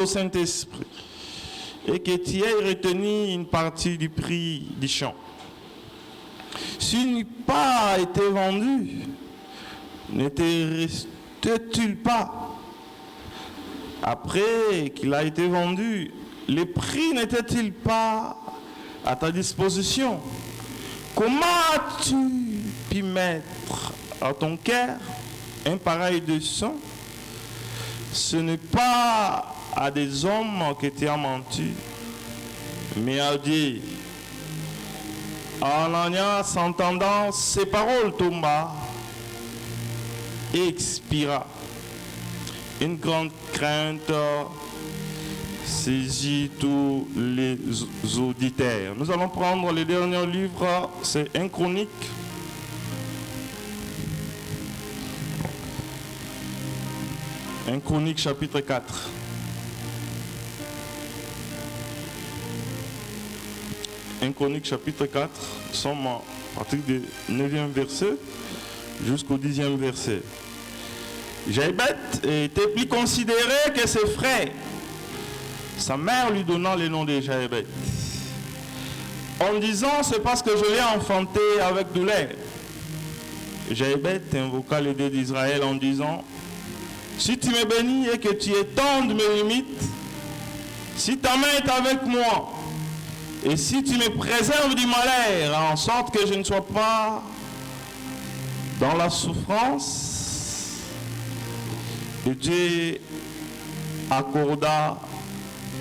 au Saint-Esprit et que tu aies retenu une partie du prix du champ. S'il n'eût pas été vendu, ne te restait-il pas? Après qu'il a été vendu, le prix n'était-il pas à ta disposition? Comment as-tu pu mettre à ton cœur un pareil dessein? Ce n'est pas à des hommes que tu as menti, mais à Dieu. Ananias, entendant ces paroles, tomba et expira. Une grande crainte saisit tous les auditeurs. Nous allons prendre le dernier livre, c'est 1 Chronique. 1 Chronique chapitre 4. 1 Chronique chapitre 4, nous sommes à partir du 9e verset jusqu'au 10e verset. Jaébet était plus considéré que ses frères. Sa mère lui donna le nom de Jaébet, en disant: c'est parce que je l'ai enfanté avec douleur. Jaébet invoqua le Dieu d'Israël en disant: si tu me bénis et que tu étendes mes limites, si ta main est avec moi, et si tu me préserves du malheur, en sorte que je ne sois pas dans la souffrance, et Dieu accorda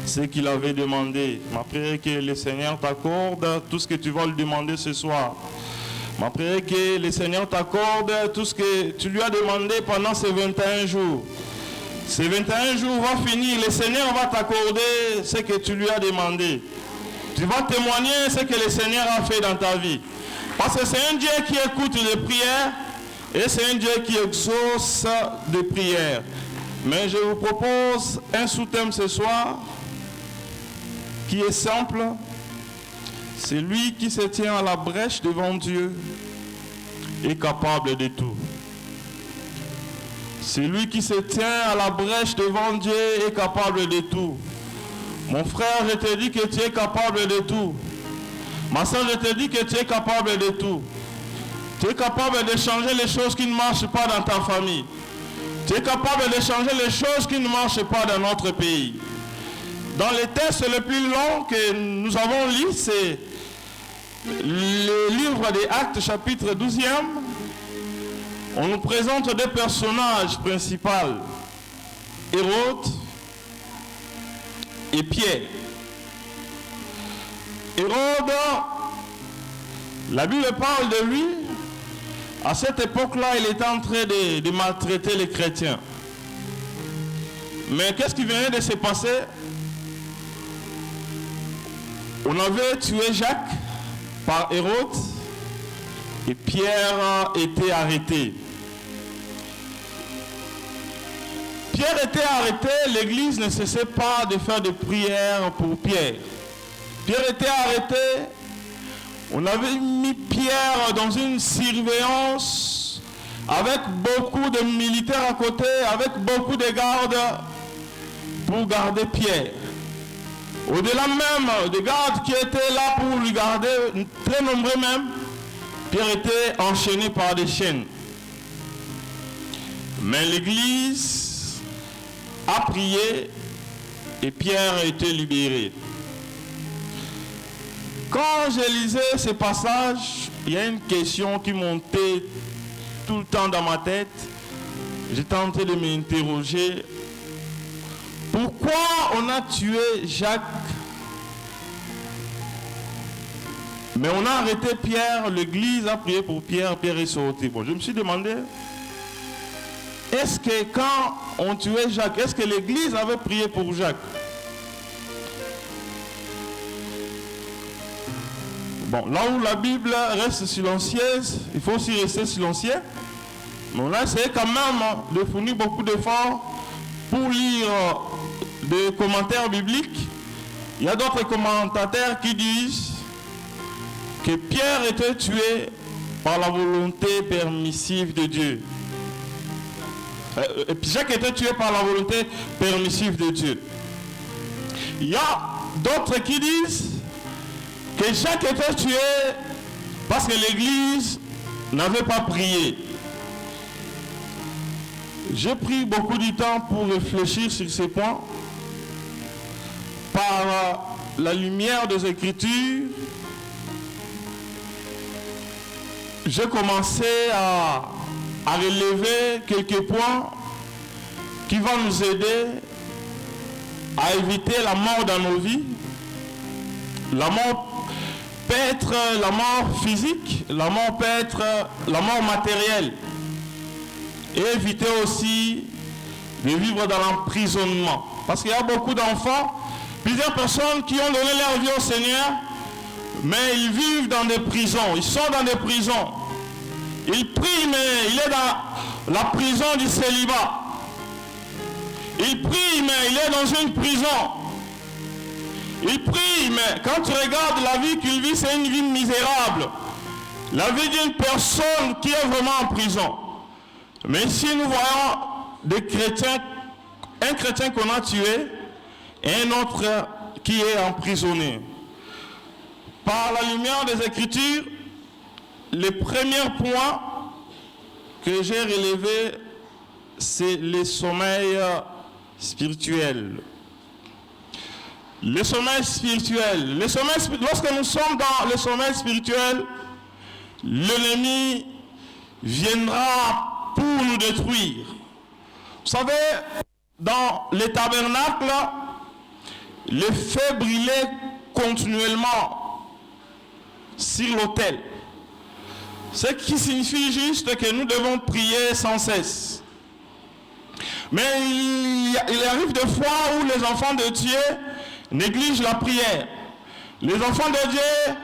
ce qu'il avait demandé. Ma prière est que le Seigneur t'accorde tout ce que tu vas lui demander ce soir. Ma prière est que le Seigneur t'accorde tout ce que tu lui as demandé pendant ces 21 jours. Ces 21 jours vont finir, le Seigneur va t'accorder ce que tu lui as demandé. Tu vas témoigner ce que le Seigneur a fait dans ta vie. Parce que c'est un Dieu qui écoute les prières et c'est un Dieu qui exauce des prières. Mais je vous propose un sous-thème ce soir qui est simple. C'est lui qui se tient à la brèche devant Dieu est capable de tout. C'est lui qui se tient à la brèche devant Dieu est capable de tout. Mon frère, je te dis que tu es capable de tout. Ma soeur, je te dis que tu es capable de tout. Tu es capable de changer les choses qui ne marchent pas dans ta famille. Tu es capable de changer les choses qui ne marchent pas dans notre pays. Dans les textes les plus longs que nous avons lus, c'est le livre des Actes, chapitre 12e. On nous présente deux personnages principaux, Hérode et Pierre. Hérode, la Bible parle de lui. À cette époque-là, il était en train de maltraiter les chrétiens. Mais qu'est-ce qui venait de se passer? On avait tué Jacques par Hérode et Pierre était arrêté. Pierre était arrêté, l'église ne cessait pas de faire des prières pour Pierre. Pierre était arrêté, on avait mis Pierre dans une surveillance avec beaucoup de militaires à côté, avec beaucoup de gardes pour garder Pierre. Au-delà même des gardes qui étaient là pour lui garder, très nombreux même, Pierre était enchaîné par des chaînes. Mais l'église a prié et Pierre a été libéré. Quand je lisais ce passage, il y a une question qui montait tout le temps dans ma tête. J'étais en train de m'interroger. Pourquoi on a tué Jacques, mais on a arrêté Pierre, l'église a prié pour Pierre, Pierre est sorti. Bon, je me suis demandé, est-ce que quand on tuait Jacques, est-ce que l'église avait prié pour Jacques? Bon, là où la Bible reste silencieuse, il faut aussi rester silencieux. Mais on a essayé quand même de fournir beaucoup d'efforts pour lire des commentaires bibliques. Il y a d'autres commentateurs qui disent que Pierre était tué par la volonté permissive de Dieu. Et puis Jacques était tué par la volonté permissive de Dieu. Il y a d'autres qui disent que Jacques était tué parce que l'église n'avait pas prié. J'ai pris beaucoup de temps pour réfléchir sur ces points. Par la lumière des Écritures, j'ai commencé à relever quelques points qui vont nous aider à éviter la mort dans nos vies. La mort peut être la mort physique, la mort peut être la mort matérielle. Et éviter aussi de vivre dans l'emprisonnement. Parce qu'il y a beaucoup d'enfants, plusieurs personnes qui ont donné leur vie au Seigneur, mais ils vivent dans des prisons, ils sont dans des prisons. Ils prient, mais il est dans la prison du célibat. Il prie, mais il est dans une prison. Il prie, mais quand tu regardes la vie qu'il vit, c'est une vie misérable. La vie d'une personne qui est vraiment en prison. Mais si nous voyons des chrétiens, un chrétien qu'on a tué et un autre qui est emprisonné. Par la lumière des Écritures, les premiers points que j'ai relevés, c'est le sommeil spirituel. Le sommeil spirituel. Lorsque nous sommes dans le sommeil spirituel, l'ennemi viendra pour nous détruire. Vous savez, dans les tabernacles, les feux brillaient continuellement sur l'autel. Ce qui signifie juste que nous devons prier sans cesse. Mais il arrive des fois où les enfants de Dieu négligent la prière. Les enfants de Dieu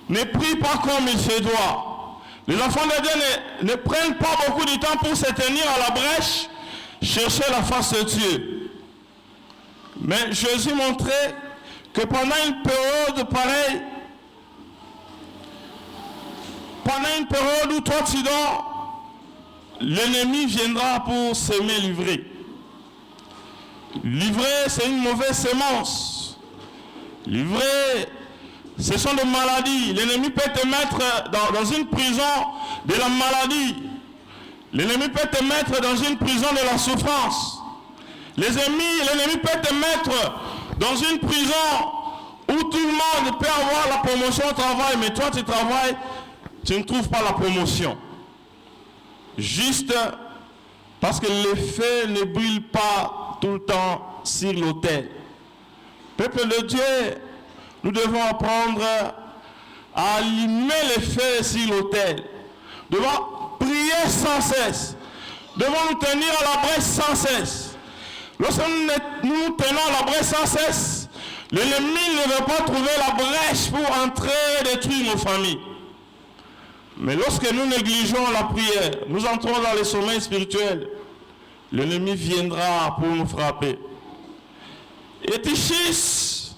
ne prient pas comme il se doit. Les enfants de Dieu ne prennent pas beaucoup de temps pour se tenir à la brèche, chercher la face de Dieu. Mais Jésus montrait que pendant une période pareille, pendant une période où toi tu dors, l'ennemi viendra pour s'aimer livrer. Livrer, c'est une mauvaise sémence. Livrer, ce sont des maladies. L'ennemi peut te mettre dans une prison de la maladie. L'ennemi peut te mettre dans une prison de la souffrance. L'ennemi peut te mettre dans une prison où tout le monde peut avoir la promotion au travail, mais toi tu travailles, tu ne trouves pas la promotion. Juste parce que le feu ne brûle pas tout le temps sur l'autel. Peuple de Dieu, nous devons apprendre à allumer les feux sur l'autel. Nous devons prier sans cesse. Nous devons nous tenir à la brèche sans cesse. Lorsque nous tenons à la brèche sans cesse, l'ennemi ne va pas trouver la brèche pour entrer et détruire nos familles. Mais lorsque nous négligeons la prière, nous entrons dans le sommeil spirituel, l'ennemi viendra pour nous frapper. Et Tichis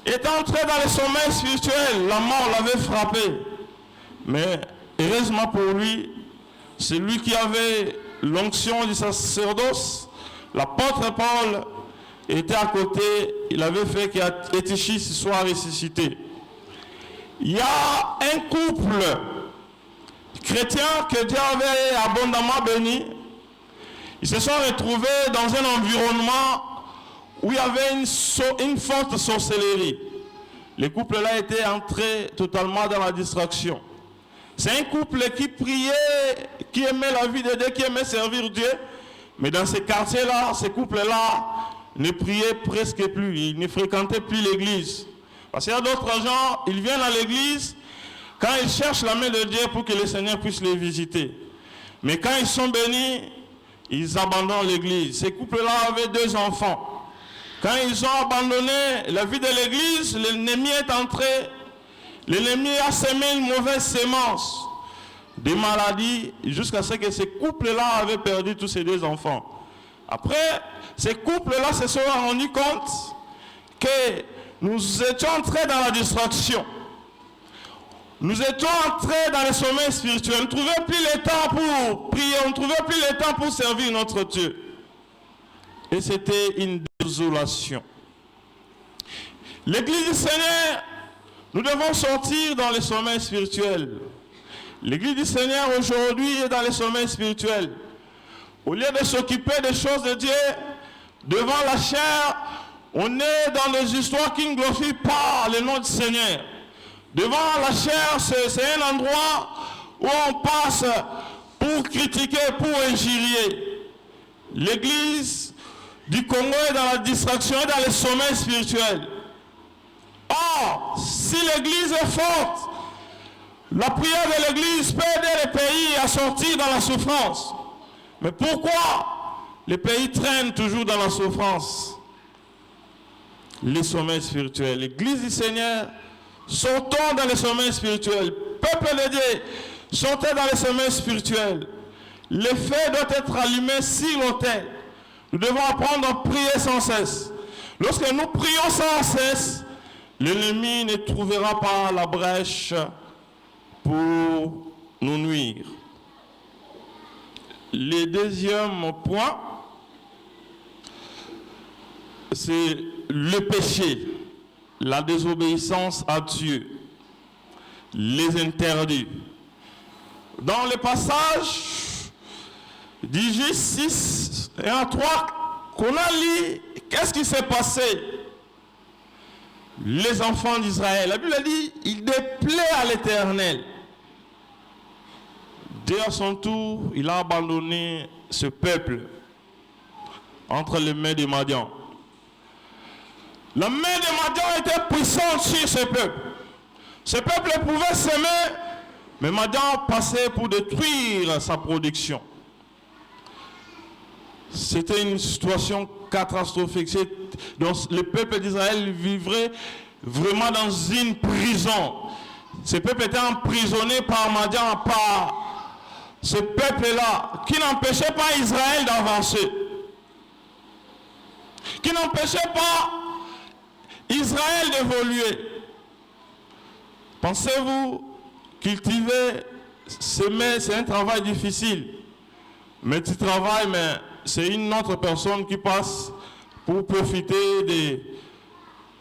est entré dans le sommeil spirituel, la mort l'avait frappé. Mais heureusement pour lui, c'est lui qui avait l'onction du sacerdoce. L'apôtre Paul était à côté, il avait fait qu'Etichis soit ressuscité. Il y a un couple chrétien que Dieu avait abondamment béni. Ils se sont retrouvés dans un environnement où il y avait une forte sorcellerie. Le couple-là était entré totalement dans la distraction. C'est un couple qui priait, qui aimait la vie de Dieu, qui aimait servir Dieu. Mais dans ces quartiers-là, ces couples-là ne priaient presque plus. Ils ne fréquentaient plus l'église. Parce qu'il y a d'autres gens, ils viennent à l'église quand ils cherchent la main de Dieu pour que le Seigneur puisse les visiter. Mais quand ils sont bénis, ils abandonnent l'église. Ces couples-là avaient 2 enfants. Quand ils ont abandonné la vie de l'église, l'ennemi est entré. L'ennemi a semé une mauvaise sémence, des maladies, jusqu'à ce que ces couples-là avaient perdu tous ces 2 enfants. Après, ces couples-là se sont rendus compte que nous étions entrés dans la distraction. Nous étions entrés dans le sommeil spirituel. On ne trouvait plus le temps pour prier, on ne trouvait plus le temps pour servir notre Dieu. Et c'était une désolation. L'Église du Seigneur, nous devons sortir dans les sommets spirituels. L'Église du Seigneur aujourd'hui est dans les sommets spirituels. Au lieu de s'occuper des choses de Dieu, devant la chair, on est dans des histoires qui ne glorifient pas le nom du Seigneur. Devant la chair, c'est un endroit où on passe pour critiquer, pour injurier. L'Église du Congo est dans la distraction et dans les sommets spirituels. Or, si l'Église est forte, la prière de l'Église peut aider les pays à sortir dans la souffrance. Mais pourquoi les pays traînent toujours dans la souffrance? Les sommets spirituels. L'Église du Seigneur, sortons dans les sommets spirituels. Peuple de Dieu, sortez dans les sommets spirituels. Le feu doit être allumé sur l'autel. Nous devons apprendre à prier sans cesse. Lorsque nous prions sans cesse, l'ennemi ne trouvera pas la brèche pour nous nuire. Le deuxième point, c'est le péché, la désobéissance à Dieu, les interdits. Dans le passage d'Igis 6 et 1 3 qu'on a lu, qu'est-ce qui s'est passé? Les enfants d'Israël, la Bible dit, il déplaît à l'Éternel. Dieu à son tour, il a abandonné ce peuple entre les mains de Madian. La main de Madian était puissante sur ce peuple. Ce peuple pouvait s'aimer, mais Madian passait pour détruire sa production. C'était une situation catastrophique. Donc, le peuple d'Israël vivrait vraiment dans une prison. Ce peuple était emprisonné par Madian, par ce peuple-là, qui n'empêchait pas Israël d'avancer, qui n'empêchait pas Israël d'évoluer. Pensez-vous, cultiver, s'aimer, c'est un travail difficile. Mais tu travailles, mais c'est une autre personne qui passe pour profiter de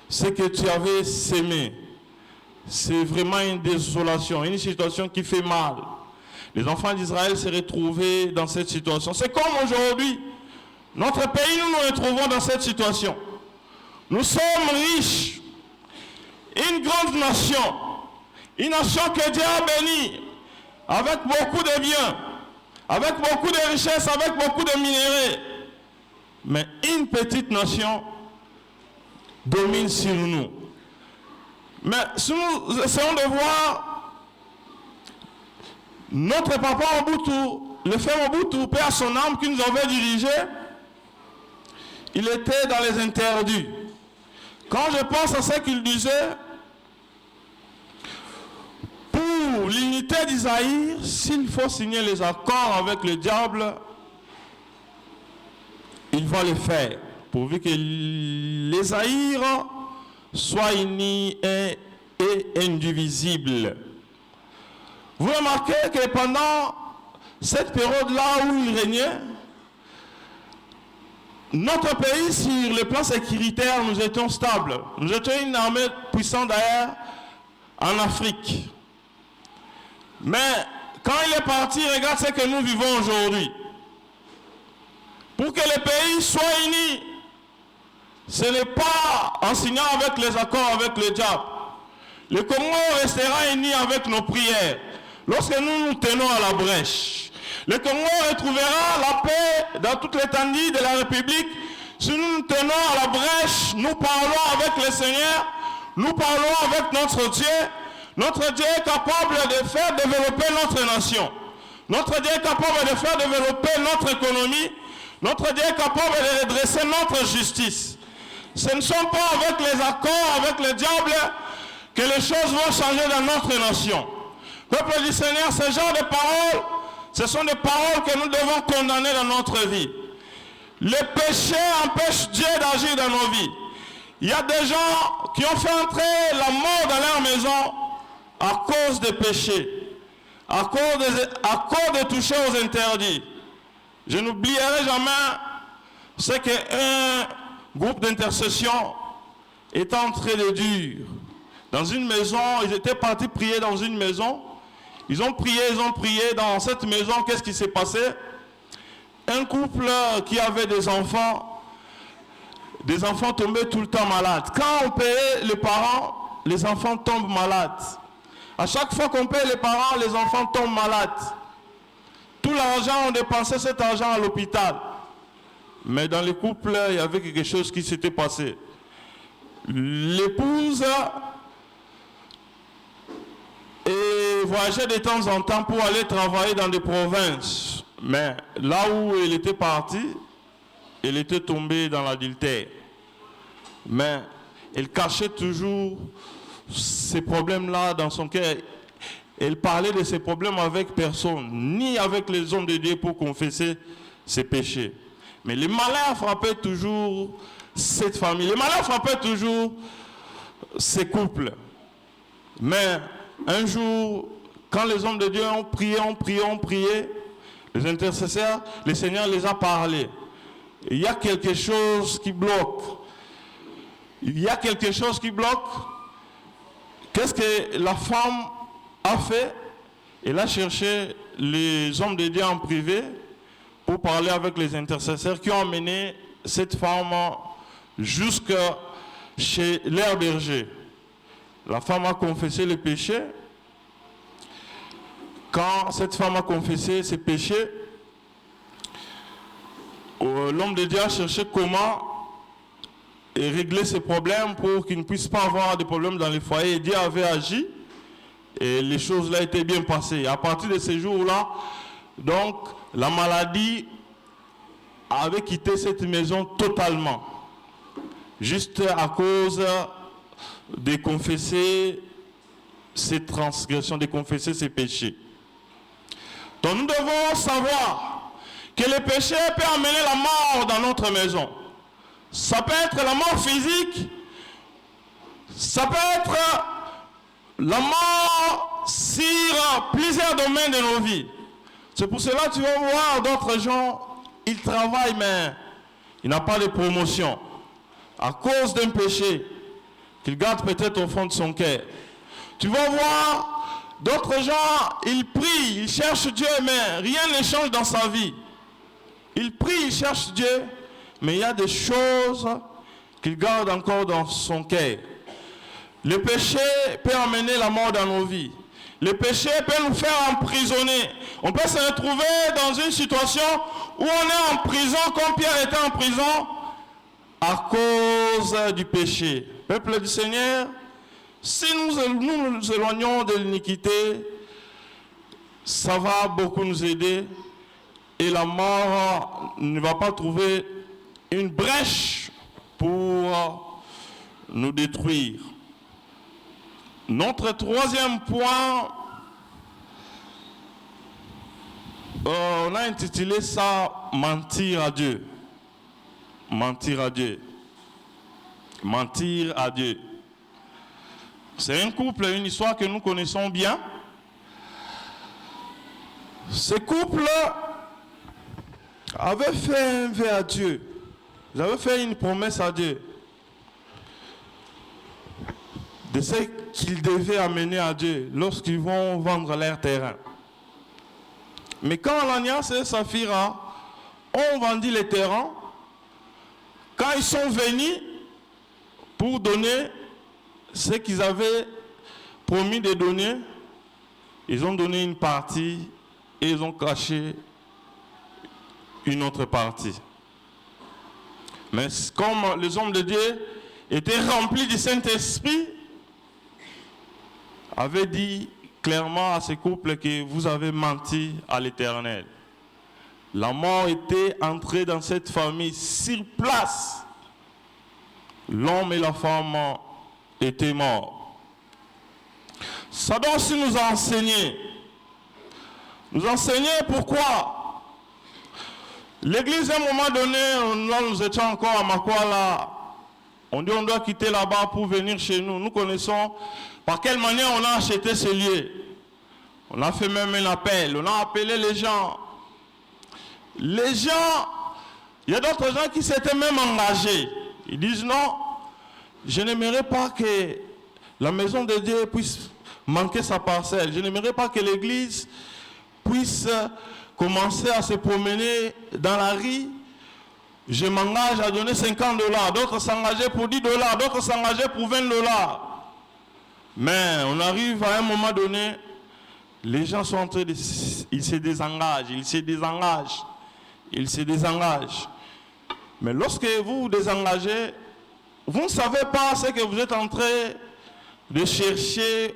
ce que tu avais sémé. C'est vraiment une désolation, une situation qui fait mal. Les enfants d'Israël se retrouvaient dans cette situation. C'est comme aujourd'hui. Notre pays, nous nous retrouvons dans cette situation. Nous sommes riches. Une grande nation. Une nation que Dieu a bénie. Avec beaucoup de biens. Avec beaucoup de richesses. Avec beaucoup de minéraux. Mais une petite nation domine sur nous. Mais si nous essayons de voir notre papa Mobutu, le frère Mobutu, paix à son âme, qui nous avait dirigé, il était dans les interdits. Quand je pense à ce qu'il disait, pour l'unité d'Isaïe, s'il faut signer les accords avec le diable, il va le faire, pourvu que les Aïrs soient unis et indivisibles. Vous remarquez que pendant cette période-là où il régnait, notre pays, sur le plan sécuritaire, nous étions stables. Nous étions une armée puissante d'ailleurs en Afrique. Mais quand il est parti, regarde ce que nous vivons aujourd'hui. Pour que le pays soit uni, ce n'est pas en signant avec les accords avec le diable. Le Congo restera uni avec nos prières. Lorsque nous nous tenons à la brèche, le Congo retrouvera la paix dans toute l'étendue de la République. Si nous nous tenons à la brèche, nous parlons avec le Seigneur, nous parlons avec notre Dieu. Notre Dieu est capable de faire développer notre nation. Notre Dieu est capable de faire développer notre économie. Notre Dieu est capable de redresser notre justice. Ce ne sont pas avec les accords avec le diable que les choses vont changer dans notre nation. Peuple du Seigneur, ce genre de paroles, ce sont des paroles que nous devons condamner dans notre vie. Le péché empêche Dieu d'agir dans nos vies. Il y a des gens qui ont fait entrer la mort dans leur maison à cause des péchés, à cause de toucher aux interdits. Je n'oublierai jamais ce qu'un groupe d'intercession était en train de dur. Dans une maison, ils étaient partis prier dans une maison. Ils ont prié dans cette maison. Qu'est-ce qui s'est passé? Un couple qui avait des enfants tombaient tout le temps malades. Quand on payait les parents, les enfants tombent malades. À chaque fois qu'on paye les parents, les enfants tombent malades. Tout l'argent, on dépensait cet argent à l'hôpital. Mais dans les couples, il y avait quelque chose qui s'était passé. L'épouse voyageait de temps en temps pour aller travailler dans des provinces. Mais là où elle était partie, elle était tombée dans l'adultère. Mais elle cachait toujours ces problèmes-là dans son cœur. Elle parlait de ces problèmes avec personne, ni avec les hommes de Dieu pour confesser ses péchés. Mais les malheurs frappaient toujours cette famille. Les malheurs frappaient toujours ces couples. Mais un jour, quand les hommes de Dieu ont prié, les intercesseurs, le Seigneur les a parlé. Il y a quelque chose qui bloque. Il y a quelque chose qui bloque. Qu'est-ce que la femme a fait? Elle a cherché les hommes de Dieu en privé pour parler avec les intercesseurs qui ont amené cette femme jusque chez leur berger. La femme a confessé les péchés. Quand cette femme a confessé ses péchés, l'homme de Dieu a cherché comment régler ses problèmes pour qu'il ne puisse pas avoir de problèmes dans les foyers. Et Dieu avait agi et les choses là étaient bien passées. À partir de ces jours-là, donc la maladie avait quitté cette maison totalement, juste à cause de confesser ses transgressions, de confesser ses péchés. Donc nous devons savoir que le péché peut amener la mort dans notre maison. Ça peut être la mort physique, ça peut être la mort sur plusieurs domaines de nos vies. C'est pour cela que tu vas voir d'autres gens, ils travaillent mais ils n'ont pas de promotion à cause d'un péché qu'il garde peut-être au fond de son cœur. Tu vas voir d'autres gens, ils prient, ils cherchent Dieu mais rien ne change dans sa vie. Ils prient, ils cherchent Dieu, mais il y a des choses qu'il garde encore dans son cœur. Le péché peut amener la mort dans nos vies. Le péché peut nous faire emprisonner. On peut se retrouver dans une situation où on est en prison, comme Pierre était en prison, à cause du péché. Peuple du Seigneur, si nous nous éloignons de l'iniquité, ça va beaucoup nous aider et la mort ne va pas trouver une brèche pour nous détruire. Notre troisième point, on a intitulé ça « Mentir à Dieu ». Mentir à Dieu. Mentir à Dieu. C'est un couple, une histoire que nous connaissons bien. Ce couple avait fait un vœu à Dieu. Ils avaient fait une promesse à Dieu de ce qu'ils devaient amener à Dieu lorsqu'ils vont vendre leur terrain. Mais quand Ananias et Saphira ont vendu les terrains, quand ils sont venus pour donner ce qu'ils avaient promis de donner, ils ont donné une partie et ils ont caché une autre partie. Mais comme les hommes de Dieu étaient remplis du Saint-Esprit, avaient dit clairement à ces couples que vous avez menti à l'Éternel. La mort était entrée dans cette famille sur place. L'homme et la femme étaient morts. Ça doit aussi nous enseigner. Nous enseigner pourquoi l'Église, à un moment donné, là nous étions encore à Makwala, on dit on doit quitter là-bas pour venir chez nous. Nous connaissons par quelle manière on a acheté ce lieu. On a fait même un appel, on a appelé les gens. Les gens, il y a d'autres gens qui s'étaient même engagés. Ils disent non, je n'aimerais pas que la maison de Dieu puisse manquer sa parcelle. Je n'aimerais pas que l'église puisse commencer à se promener dans la rue. Je m'engage à donner 50 $, d'autres s'engageaient pour 10 $, d'autres s'engageaient pour 20 $. Mais on arrive à un moment donné, les gens sont en train de... Ils se désengagent. Mais lorsque vous vous désengagez, vous ne savez pas ce que vous êtes en train de chercher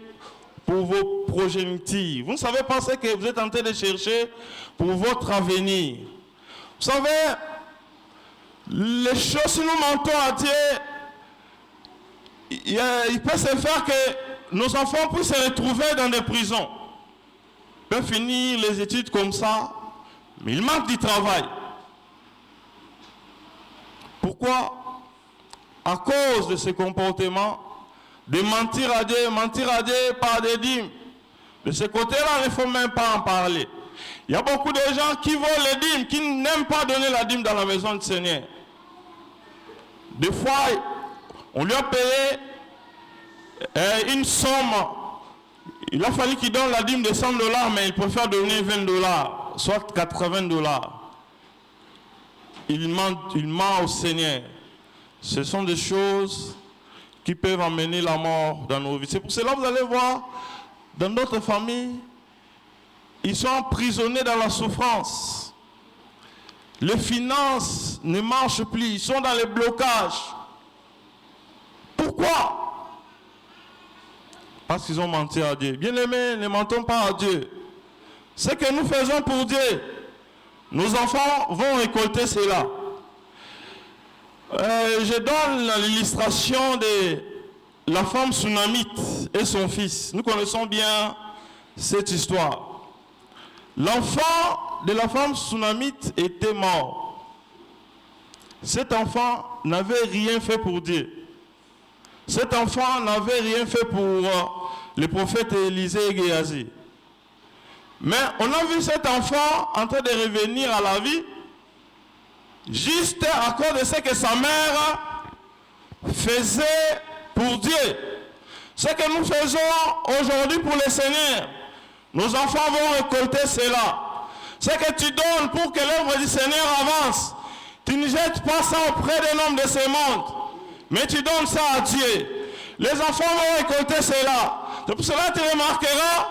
pour vos progénitures. Vous ne savez pas ce que vous êtes en train de chercher pour votre avenir. Vous savez, les choses, si nous mentons à Dieu, il peut se faire que nos enfants puissent se retrouver dans des prisons. Ils peuvent finir les études comme ça, mais il manque du travail. Pourquoi? À cause de ce comportement de mentir à Dieu par des dîmes. De ce côté-là, il ne faut même pas en parler. Il y a beaucoup de gens qui volent les dîmes, qui n'aiment pas donner la dîme dans la maison du Seigneur. Des fois, on lui a payé une somme. Il a fallu qu'il donne la dîme de 100 $, mais il préfère donner 20 $, soit 80 $. Il ment au Seigneur. Ce sont des choses qui peuvent amener la mort dans nos vies. C'est pour cela que vous allez voir, dans notre famille, ils sont emprisonnés dans la souffrance. Les finances ne marchent plus, ils sont dans les blocages. Pourquoi? Parce qu'ils ont menti à Dieu. Bien-aimés, ne mentons pas à Dieu. Ce que nous faisons pour Dieu, nos enfants vont récolter cela. Je donne l'illustration de la femme Sunamite et son fils. Nous connaissons bien cette histoire. L'enfant de la femme Sunamite était mort. Cet enfant n'avait rien fait pour Dieu. Cet enfant n'avait rien fait pour le prophète Élisée et Géasi. Mais on a vu cet enfant en train de revenir à la vie juste à cause de ce que sa mère faisait pour Dieu. Ce que nous faisons aujourd'hui pour le Seigneur, nos enfants vont récolter cela. Ce que tu donnes pour que l'œuvre du Seigneur avance, tu ne jettes pas ça auprès des hommes de ce monde, mais tu donnes ça à Dieu. Les enfants vont récolter cela. C'est pour cela que tu remarqueras,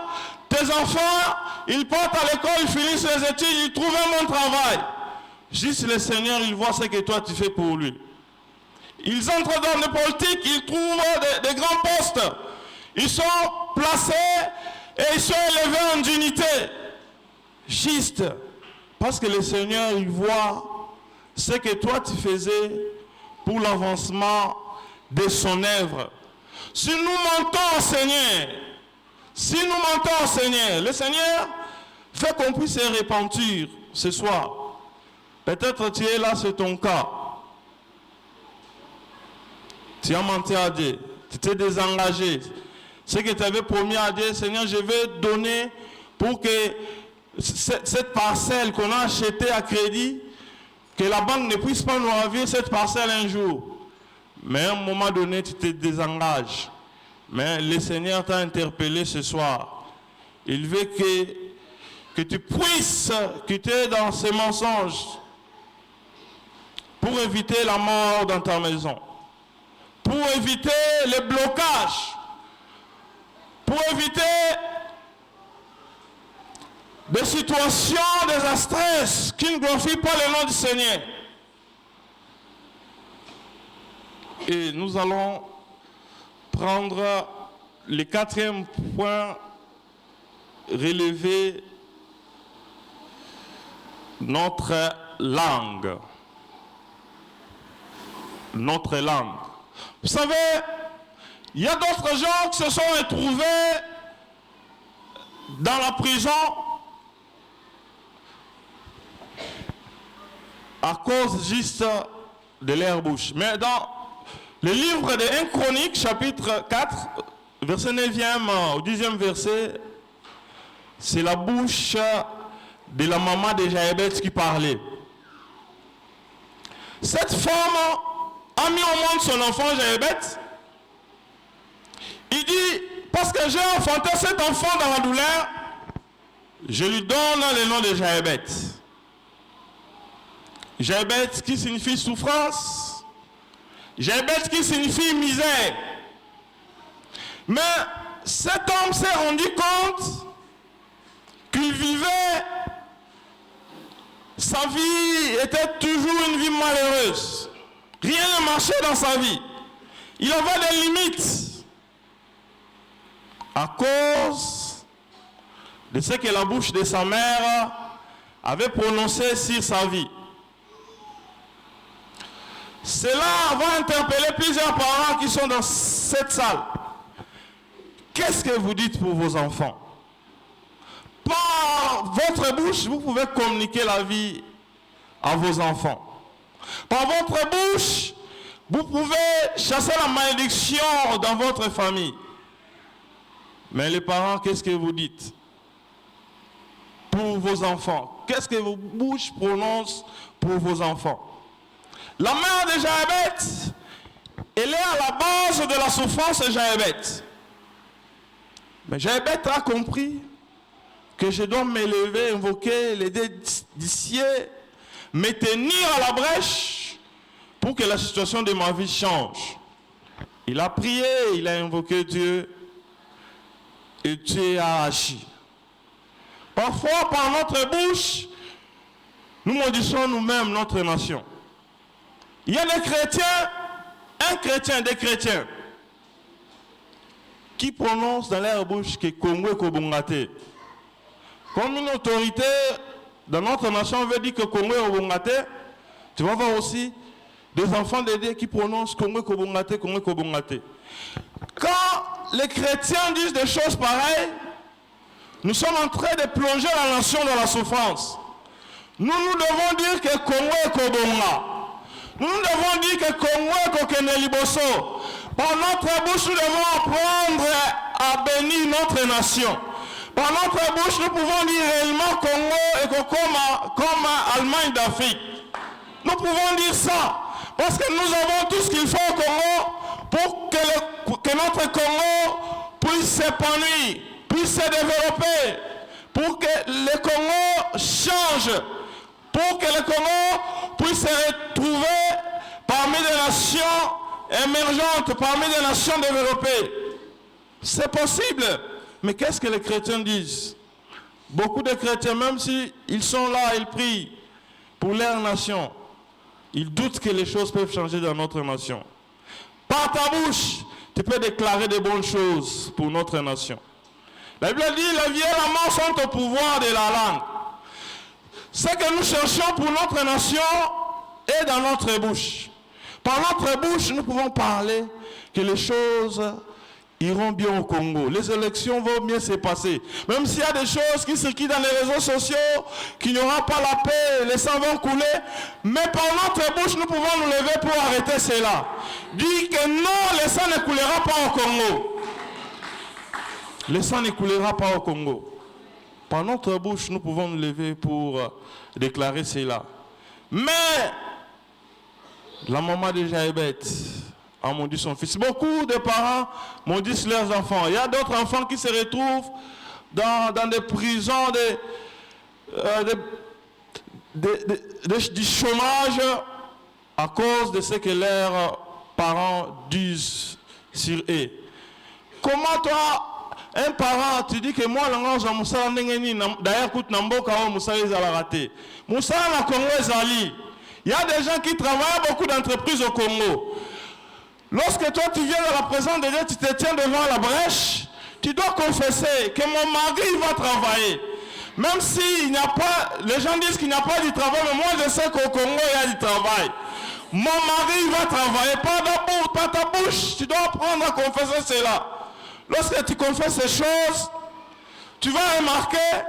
tes enfants, ils partent à l'école, ils finissent les études, ils trouvent un bon travail. Juste le Seigneur, il voit ce que toi tu fais pour lui. Ils entrent dans les politiques, ils trouvent des grands postes. Ils sont placés et ils sont élevés en dignité. Juste parce que le Seigneur, il voit ce que toi tu faisais pour l'avancement de son œuvre. Si nous mentons au Seigneur, le Seigneur fait qu'on puisse se repentir ce soir. Peut-être tu es là, c'est ton cas. Tu as menti à Dieu, tu t'es désengagé. Ce que tu avais promis à Dieu, Seigneur, je vais donner pour que cette parcelle qu'on a achetée à crédit, que la banque ne puisse pas nous ravir cette parcelle un jour. Mais à un moment donné, tu te désengages. Mais le Seigneur t'a interpellé ce soir. Il veut que tu puisses quitter dans ces mensonges pour éviter la mort dans ta maison, pour éviter les blocages, pour éviter des situations désastreuses qui ne glorifient pas le nom du Seigneur. Et nous allons prendre le 4e point, relever notre langue. Notre langue. Vous savez, il y a d'autres gens qui se sont retrouvés dans la prison à cause juste de leur bouche. Mais dans le livre de 1 Chronique, chapitre 4, verset 9e au 10e verset, c'est la bouche de la maman de Jaébet qui parlait. Cette femme a mis au monde son enfant Jochebed. Il dit, parce que j'ai enfanté cet enfant dans la douleur, je lui donne le nom de Jochebed. Jochebed qui signifie souffrance. Jochebed qui signifie misère. Mais cet homme s'est rendu compte qu'il vivait, sa vie était toujours une vie malheureuse. Rien ne marchait dans sa vie. Il avait des limites à cause de ce que la bouche de sa mère avait prononcé sur sa vie. Cela va interpeller plusieurs parents qui sont dans cette salle. Qu'est-ce que vous dites pour vos enfants? Par votre bouche, vous pouvez communiquer la vie à vos enfants. Par votre bouche, vous pouvez chasser la malédiction dans votre famille. Mais les parents, qu'est-ce que vous dites pour vos enfants? Qu'est-ce que vos bouches prononcent pour vos enfants? La mère de Jochebed, elle est à la base de la souffrance de Jochebed. Mais Jochebed a compris que je dois m'élever, invoquer les dieux du ciel, me tenir à la brèche pour que la situation de ma vie change. Il a prié, il a invoqué Dieu et Dieu a agi. Parfois, par notre bouche, nous maudissons nous-mêmes notre nation. Il y a des chrétiens, des chrétiens, qui prononcent dans leur bouche que Congo est Kobongate. Comme une autorité dans notre nation veut dire que Congo est Kobongate, tu vas voir aussi des enfants de Dieu qui prononcent Congo est Kobongate, Congo est Kobongate. Quand les chrétiens disent des choses pareilles, nous sommes en train de plonger la nation dans la souffrance. Nous devons dire que Congo est Kobonga. Nous devons dire que Congo est Kokeneliboso. Par notre bouche, nous devons apprendre à bénir notre nation. Par notre bouche, nous pouvons dire réellement Congo et comme Allemagne d'Afrique. Nous pouvons dire ça. Parce que nous avons tout ce qu'il faut au Congo pour que notre Congo puisse s'épanouir, puisse se développer, pour que le Congo change, pour que le Congo puisse se retrouver parmi des nations émergentes, parmi des nations développées. C'est possible. Mais qu'est-ce que les chrétiens disent? Beaucoup de chrétiens, même s'ils sont là, ils prient pour leur nation, ils doutent que les choses peuvent changer dans notre nation. Par ta bouche, tu peux déclarer de bonnes choses pour notre nation. La Bible dit, la vie et la mort sont au pouvoir de la langue. Ce que nous cherchons pour notre nation est dans notre bouche. Par notre bouche, nous pouvons parler que les choses iront bien au Congo. Les élections vont bien se passer. Même s'il y a des choses qui circulent dans les réseaux sociaux, qu'il n'y aura pas la paix, les sangs vont couler. Mais par notre bouche, nous pouvons nous lever pour arrêter cela. Dire que non, le sang ne coulera pas au Congo. Le sang ne coulera pas au Congo. Par notre bouche, nous pouvons nous lever pour déclarer cela. Mais la maman de Jochebed a maudit son fils. Beaucoup de parents maudissent leurs enfants. Il y a d'autres enfants qui se retrouvent dans des prisons du chômage à cause de ce que leurs parents disent sur eux. Comment toi, un parent, tu dis que moi, d'ailleurs, il y a des gens qui travaillent, beaucoup d'entreprises au Congo. Lorsque toi tu viens dans la présence de Dieu, tu te tiens devant la brèche, tu dois confesser que mon mari va travailler. Même s'il n'y a pas, les gens disent qu'il n'y a pas de travail, mais moi je sais qu'au Congo il y a du travail. Mon mari va travailler, par ta bouche, tu dois apprendre à confesser cela. Lorsque tu confesses ces choses, tu vas remarquer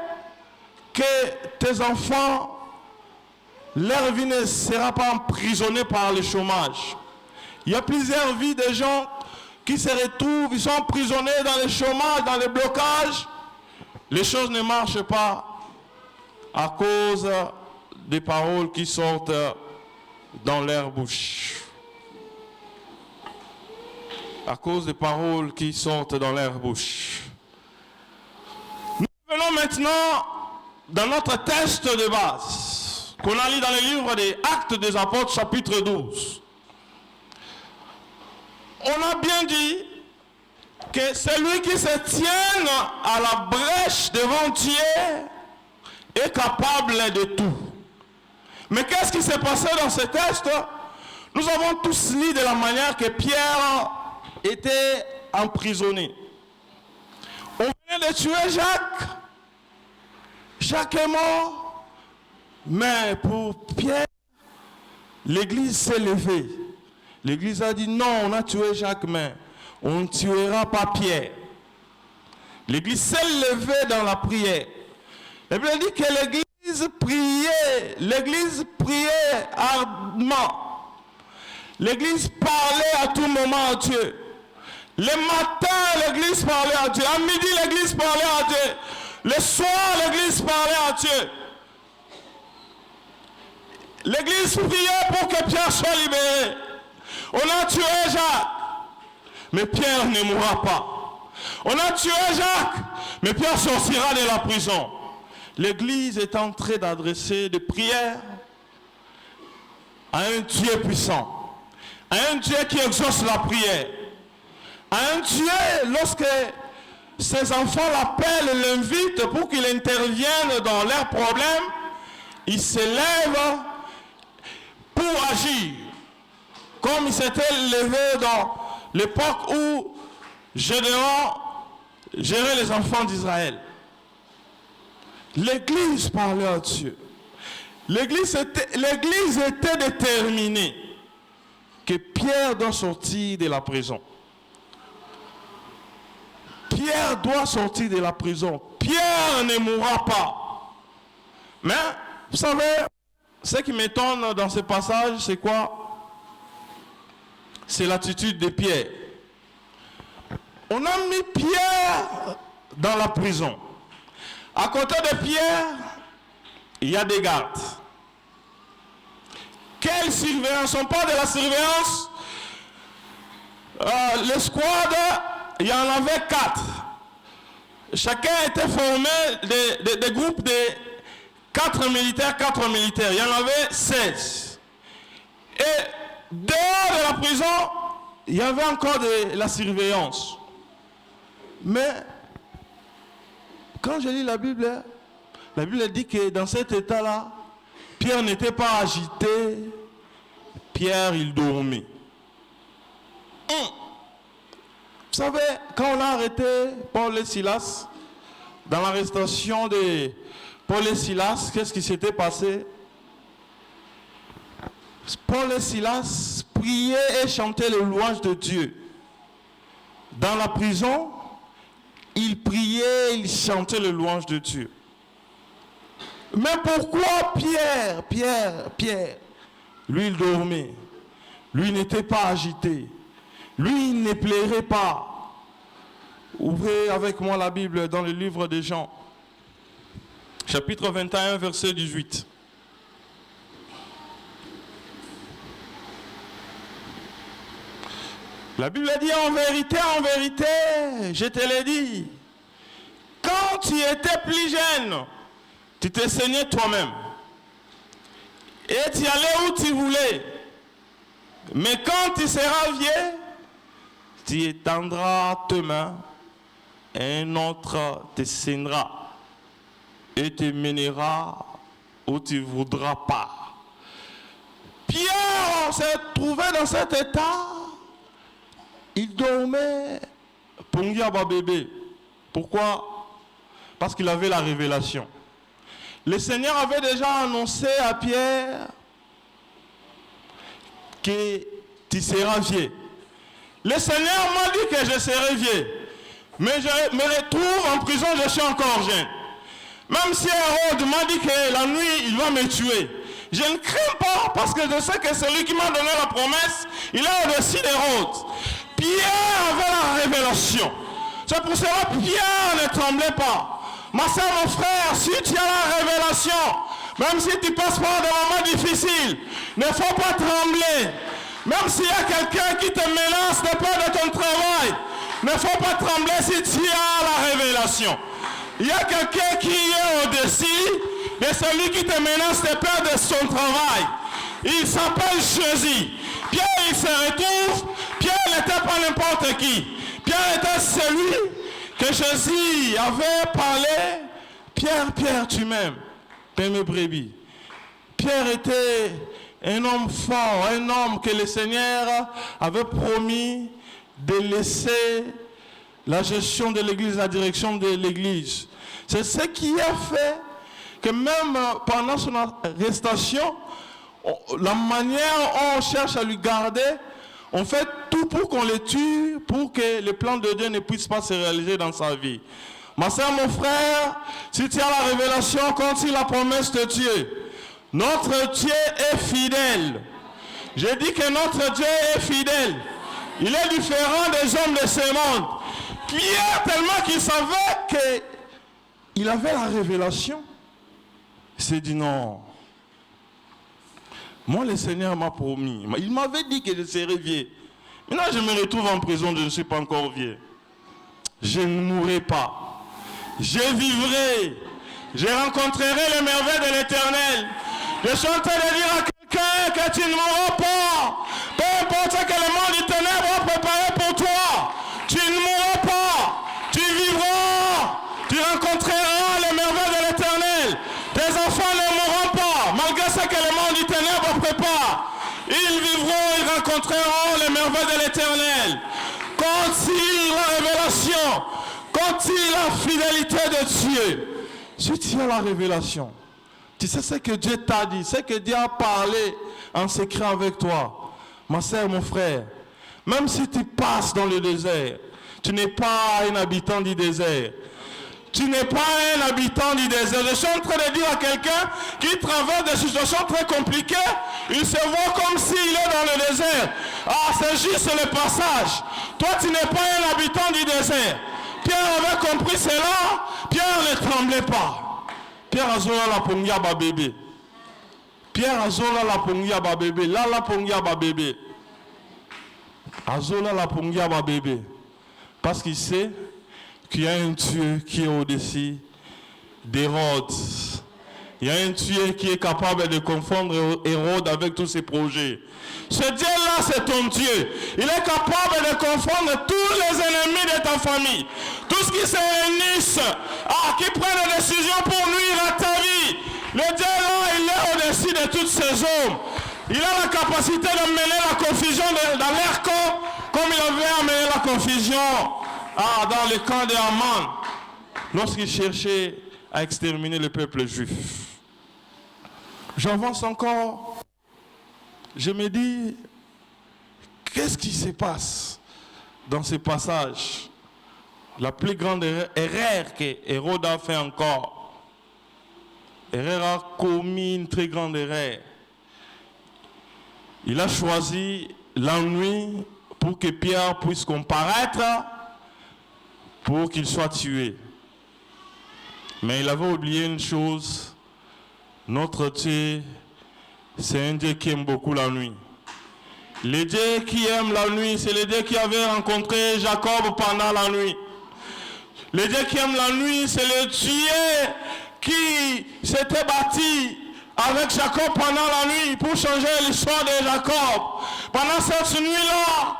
que tes enfants, leur vie ne sera pas emprisonnée par le chômage. Il y a plusieurs vies de gens qui se retrouvent, ils sont emprisonnés dans le chômage, dans les blocages. Les choses ne marchent pas à cause des paroles qui sortent dans leur bouche. à cause des paroles qui sortent dans leur bouche. Nous venons maintenant dans notre texte de base, qu'on a lu dans le livre des Actes des Apôtres, chapitre 12. On a bien dit que celui qui se tient à la brèche devant Dieu est capable de tout. Mais qu'est-ce qui s'est passé dans ce texte? Nous avons tous lu de la manière que Pierre était emprisonné. On venait de tuer Jacques. Jacques est mort. Mais pour Pierre, l'église s'est levée. L'église a dit non, on a tué Jacques, mais on ne tuera pas Pierre. L'église s'est levée dans la prière. La Bible dit que l'église priait ardemment. L'église parlait à tout moment à Dieu. Le matin, l'église parlait à Dieu. À midi, l'église parlait à Dieu. Le soir, l'église parlait à Dieu. L'église priait pour que Pierre soit libéré. On a tué Jacques, mais Pierre ne mourra pas. On a tué Jacques, mais Pierre sortira de la prison. L'église est en train d'adresser des prières à un Dieu puissant, à un Dieu qui exauce la prière, à un Dieu, lorsque ses enfants l'appellent, l'invitent pour qu'il intervienne dans leurs problèmes, il se lève pour agir. Comme il s'était levé dans l'époque où Gédéon gérait les enfants d'Israël. L'église parlait à Dieu. L'église était déterminée que Pierre doit sortir de la prison. Pierre doit sortir de la prison. Pierre ne mourra pas. Mais, vous savez, ce qui m'étonne dans ce passage, c'est quoi? C'est l'attitude de Pierre. On a mis Pierre dans la prison. À côté de Pierre, il y a des gardes. Quelle surveillance? On parle de la surveillance. Les squads, il y en avait 4. Chacun était formé de groupes de 4 militaires. Il y en avait 16. Et dehors de la prison, il y avait encore de la surveillance. Mais, quand je lis la Bible dit que dans cet état-là, Pierre n'était pas agité, Pierre, il dormait. Vous savez, quand on a arrêté Paul et Silas, dans l'arrestation de Paul et Silas, qu'est-ce qui s'était passé? Paul et Silas priaient et chantaient les louanges de Dieu. Dans la prison, ils priaient, ils chantaient les louanges de Dieu. Mais pourquoi Pierre, lui il dormait, lui il n'était pas agité, lui il ne plairait pas. Ouvrez avec moi la Bible dans le livre de Jean, chapitre 21, verset 18. La Bible dit en vérité, je te l'ai dit, quand tu étais plus jeune, tu te saignais toi-même et tu allais où tu voulais. Mais quand tu seras vieux, tu étendras tes mains et un autre te saignera et te mènera où tu ne voudras pas. Pierre s'est trouvé dans cet état. Il dormait pour un bébé. Pourquoi? Parce qu'il avait la révélation. Le Seigneur avait déjà annoncé à Pierre que tu seras vieux. Le Seigneur m'a dit que je serai vieux. Mais je me retrouve en prison, je suis encore jeune. Même si Hérode m'a dit que la nuit, il va me tuer. Je ne crains pas parce que je sais que celui qui m'a donné la promesse, il est au-dessus d'Hérode. Pierre avait la révélation. C'est pour cela que Pierre ne tremblait pas. Ma soeur, mon frère, si tu as la révélation, même si tu passes par des moments difficiles, ne faut pas trembler. Même s'il y a quelqu'un qui te menace de peur de ton travail, ne faut pas trembler si tu as la révélation. Il y a quelqu'un qui est au-dessus de celui qui te menace de peur de son travail. Il s'appelle Jésus. Pierre, il se retrouve. Pierre n'était pas n'importe qui. Pierre était celui que Jésus avait parlé. Pierre, Pierre, tu m'aimes. Paie mes brebis. Pierre était un homme fort, un homme que le Seigneur avait promis de laisser la gestion de l'église, la direction de l'église. C'est ce qui a fait que même pendant son arrestation, la manière dont on cherche à lui garder, on fait tout pour qu'on le tue, pour que le plan de Dieu ne puisse pas se réaliser dans sa vie. Ma soeur, mon frère, si tu as la révélation, continue la promesse de Dieu. Notre Dieu est fidèle. J'ai dit que notre Dieu est fidèle. Il est différent des hommes de ce monde. Pierre, tellement qu'il savait qu'il avait la révélation, il s'est dit non. Moi, le Seigneur m'a promis. Il m'avait dit que je serais vieux. Maintenant, je me retrouve en prison, je ne suis pas encore vieux. Je ne mourrai pas. Je vivrai. Je rencontrerai les merveilles de l'Éternel. Je suis en train de dire à quelqu'un que tu ne mourras pas. Peu importe ce que le monde du ténèbres a préparé pour toi. Tu ne mourras pas. Tu vivras. Tu rencontreras les merveilles de l'Éternel. Tes enfants ne mourront pas. Malgré ce que le monde du ténèbres prépare. Ils vivront, ils rencontreront les merveilles de l'Éternel. Continue la révélation. Continue la fidélité de Dieu. Si tu as la révélation, tu sais ce que Dieu t'a dit, ce que Dieu a parlé en secret avec toi. Ma soeur, mon frère, même si tu passes dans le désert, tu n'es pas un habitant du désert. Tu n'es pas un habitant du désert. Je suis en train de dire à quelqu'un qui traverse des situations très compliquées, il se voit comme s'il est dans le désert. Ah, c'est juste le passage. Toi, tu n'es pas un habitant du désert. Pierre avait compris cela. Pierre ne tremblait pas. Pierre azola la pongia ba bébé. Pierre azola la pongia ba bébé. Là la pongia ba bébé. Azola la pongia ba bébé. Parce qu'il sait qu'il y a un Dieu qui est au-dessus d'Hérode. Il y a un Dieu qui est capable de confondre Hérode avec tous ses projets. Ce Dieu-là, c'est ton Dieu. Il est capable de confondre tous les ennemis de ta famille. Tous qui se réunissent, qui prennent des décisions pour nuire à ta vie. Le Dieu-là, il est au-dessus de tous ces hommes. Il a la capacité d'amener la confusion dans leur camp, comme il avait amené la confusion dans le camp de Haman, lorsqu'il cherchait à exterminer le peuple juif. J'avance encore. Je me dis, qu'est-ce qui se passe dans ce passage? La plus grande erreur que Hérode a fait encore. Hérode a commis une très grande erreur. Il a choisi la nuit pour que Pierre puisse comparaître, pour qu'il soit tué. Mais il avait oublié une chose. Notre Dieu, c'est un Dieu qui aime beaucoup la nuit. Le Dieu qui aime la nuit, c'est le Dieu qui avait rencontré Jacob pendant la nuit. Le Dieu qui aime la nuit, c'est le Dieu qui s'était bâti avec Jacob pendant la nuit pour changer l'histoire de Jacob. Pendant cette nuit-là,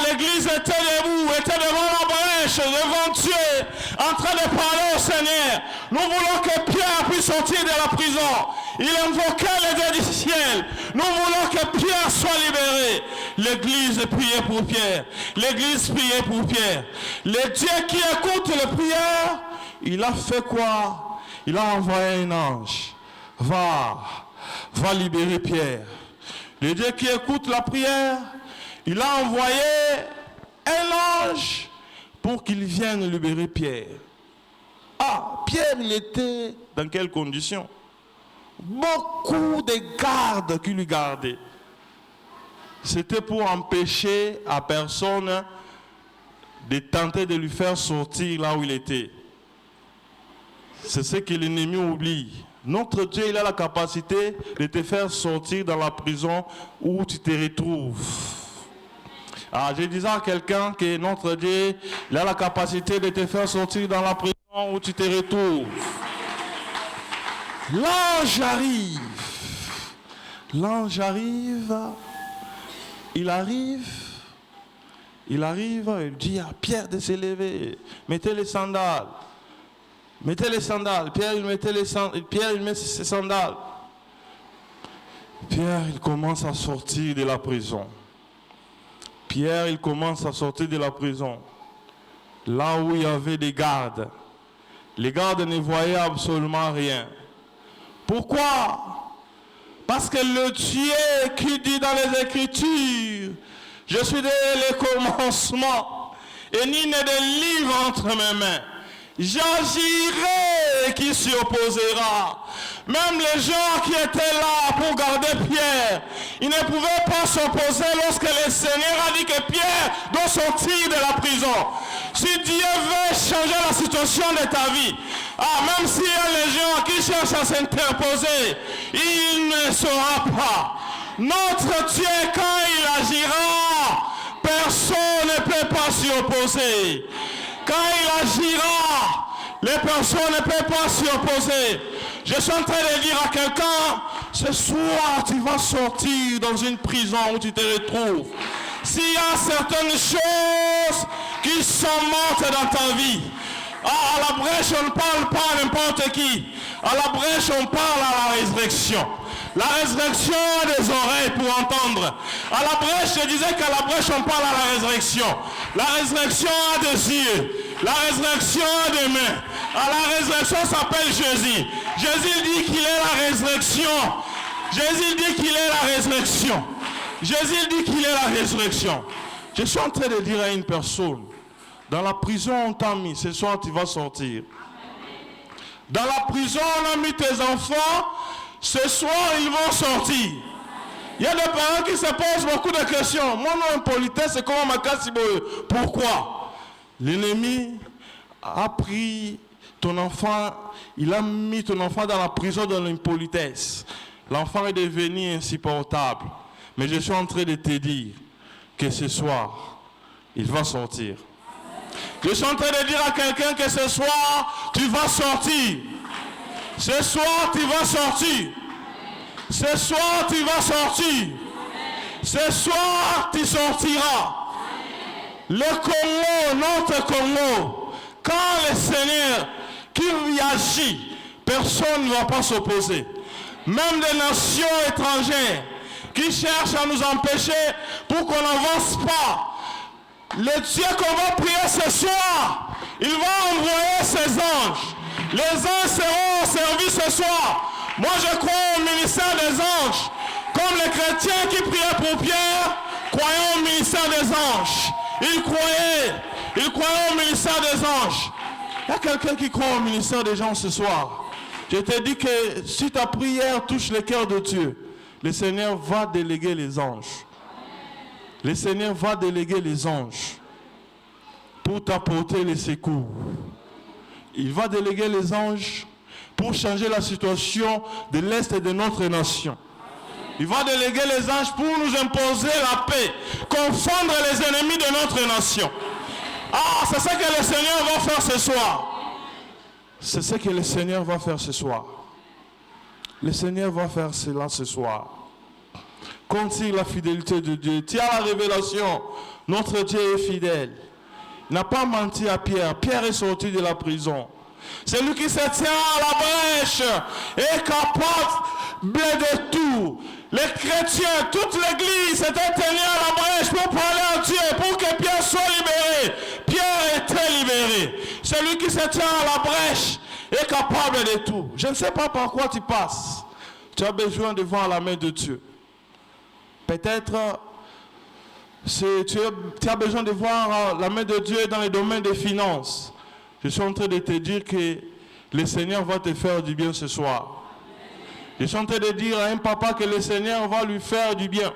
l'église était debout, était devant la brèche, devant Dieu, en train de parler au Seigneur. Nous voulons que Pierre puisse sortir de la prison. Il invoquait le Dieu du ciel. Nous voulons que Pierre soit libéré. L'église priait pour Pierre. L'église priait pour Pierre. Le Dieu qui écoute les prières, il a fait quoi? Il a envoyé un ange. Va libérer Pierre. Le Dieu qui écoute la prière, il a envoyé un ange pour qu'il vienne libérer Pierre. Pierre, il était dans quelles conditions? Beaucoup de gardes qui lui gardaient. C'était pour empêcher à personne de tenter de lui faire sortir là où il était. C'est ce que l'ennemi oublie. Notre Dieu, il a la capacité de te faire sortir dans la prison où tu te retrouves. Ah, je disais à quelqu'un que notre Dieu, il a la capacité de te faire sortir dans la prison où tu te retrouves. L'ange arrive. L'ange arrive. Il arrive, il dit à Pierre de se lever. Mettez les sandales. Mettez les sandales. Pierre, il met ses sandales. Pierre, il commence à sortir de la prison. Pierre, il commence à sortir de la prison. Là où il y avait des gardes. Les gardes ne voyaient absolument rien. Pourquoi? Parce que le Dieu qui dit dans les Écritures, je suis dès le commencement, et ni n'est de livre entre mes mains. J'agirai qui s'y opposera. Même les gens qui étaient là pour garder Pierre, ils ne pouvaient pas s'opposer lorsque le Seigneur a dit que Pierre doit sortir de la prison. Si Dieu veut changer la situation de ta vie, même s'il y a les gens qui cherchent à s'interposer, il ne saura pas. Notre Dieu, quand il agira, personne ne peut pas s'y opposer. Quand il agira, les personnes ne peuvent pas s'y opposer. Je suis en train de dire à quelqu'un, ce soir tu vas sortir dans une prison où tu te retrouves. S'il y a certaines choses qui sont mortes dans ta vie, à la brèche on ne parle pas à n'importe qui. À la brèche on parle à la résurrection. La résurrection a des oreilles pour entendre. À la brèche, je disais qu'à la brèche, on parle à la résurrection. La résurrection a des yeux. La résurrection a des mains. À la résurrection s'appelle Jésus. Jésus dit qu'il est la résurrection. Jésus dit qu'il est la résurrection. Jésus dit qu'il est la résurrection. Je suis en train de dire à une personne, dans la prison on t'a mis, ce soir tu vas sortir. Dans la prison on a mis tes enfants, ce soir, ils vont sortir. Il y a des parents qui se posent beaucoup de questions. Mon nom impolitesse, c'est comment ma casse. Pourquoi? L'ennemi a pris ton enfant, il a mis ton enfant dans la prison de l'impolitesse. L'enfant est devenu insupportable. Mais je suis en train de te dire que ce soir, il va sortir. Je suis en train de dire à quelqu'un que ce soir, tu vas sortir. Ce soir, tu vas sortir. Ce soir, tu vas sortir. Ce soir, tu sortiras. Le Congo, notre Congo, quand le Seigneur qui y agit, personne ne va pas s'opposer. Même des nations étrangères qui cherchent à nous empêcher pour qu'on n'avance pas. Le Dieu qu'on va prier ce soir, il va envoyer ses anges. Les anges seront au service ce soir. Moi je crois au ministère des anges. Comme les chrétiens qui priaient pour Pierre, croyaient au ministère des anges. Ils croyaient au ministère des anges. Il y a quelqu'un qui croit au ministère des anges ce soir. Je te dis que si ta prière touche le cœur de Dieu, le Seigneur va déléguer les anges. Le Seigneur va déléguer les anges pour t'apporter les secours. Il va déléguer les anges pour changer la situation de l'Est de notre nation. Il va déléguer les anges pour nous imposer la paix, confondre les ennemis de notre nation. C'est ce que le Seigneur va faire ce soir. C'est ce que le Seigneur va faire ce soir. Le Seigneur va faire cela ce soir. Compte sur la fidélité de Dieu. Tiens la révélation. Notre Dieu est fidèle. Il n'a pas menti à Pierre. Pierre est sorti de la prison. Celui qui se tient à la brèche est capable de tout. Les chrétiens, toute l'église s'était tenue à la brèche pour parler à Dieu, pour que Pierre soit libéré. Pierre était libéré. Celui qui se tient à la brèche est capable de tout. Je ne sais pas par quoi tu passes. Tu as besoin de voir la main de Dieu. Peut-être tu as besoin de voir la main de Dieu dans les domaines des finances. Je suis en train de te dire que le Seigneur va te faire du bien ce soir. Je suis en train de dire à un papa que le Seigneur va lui faire du bien.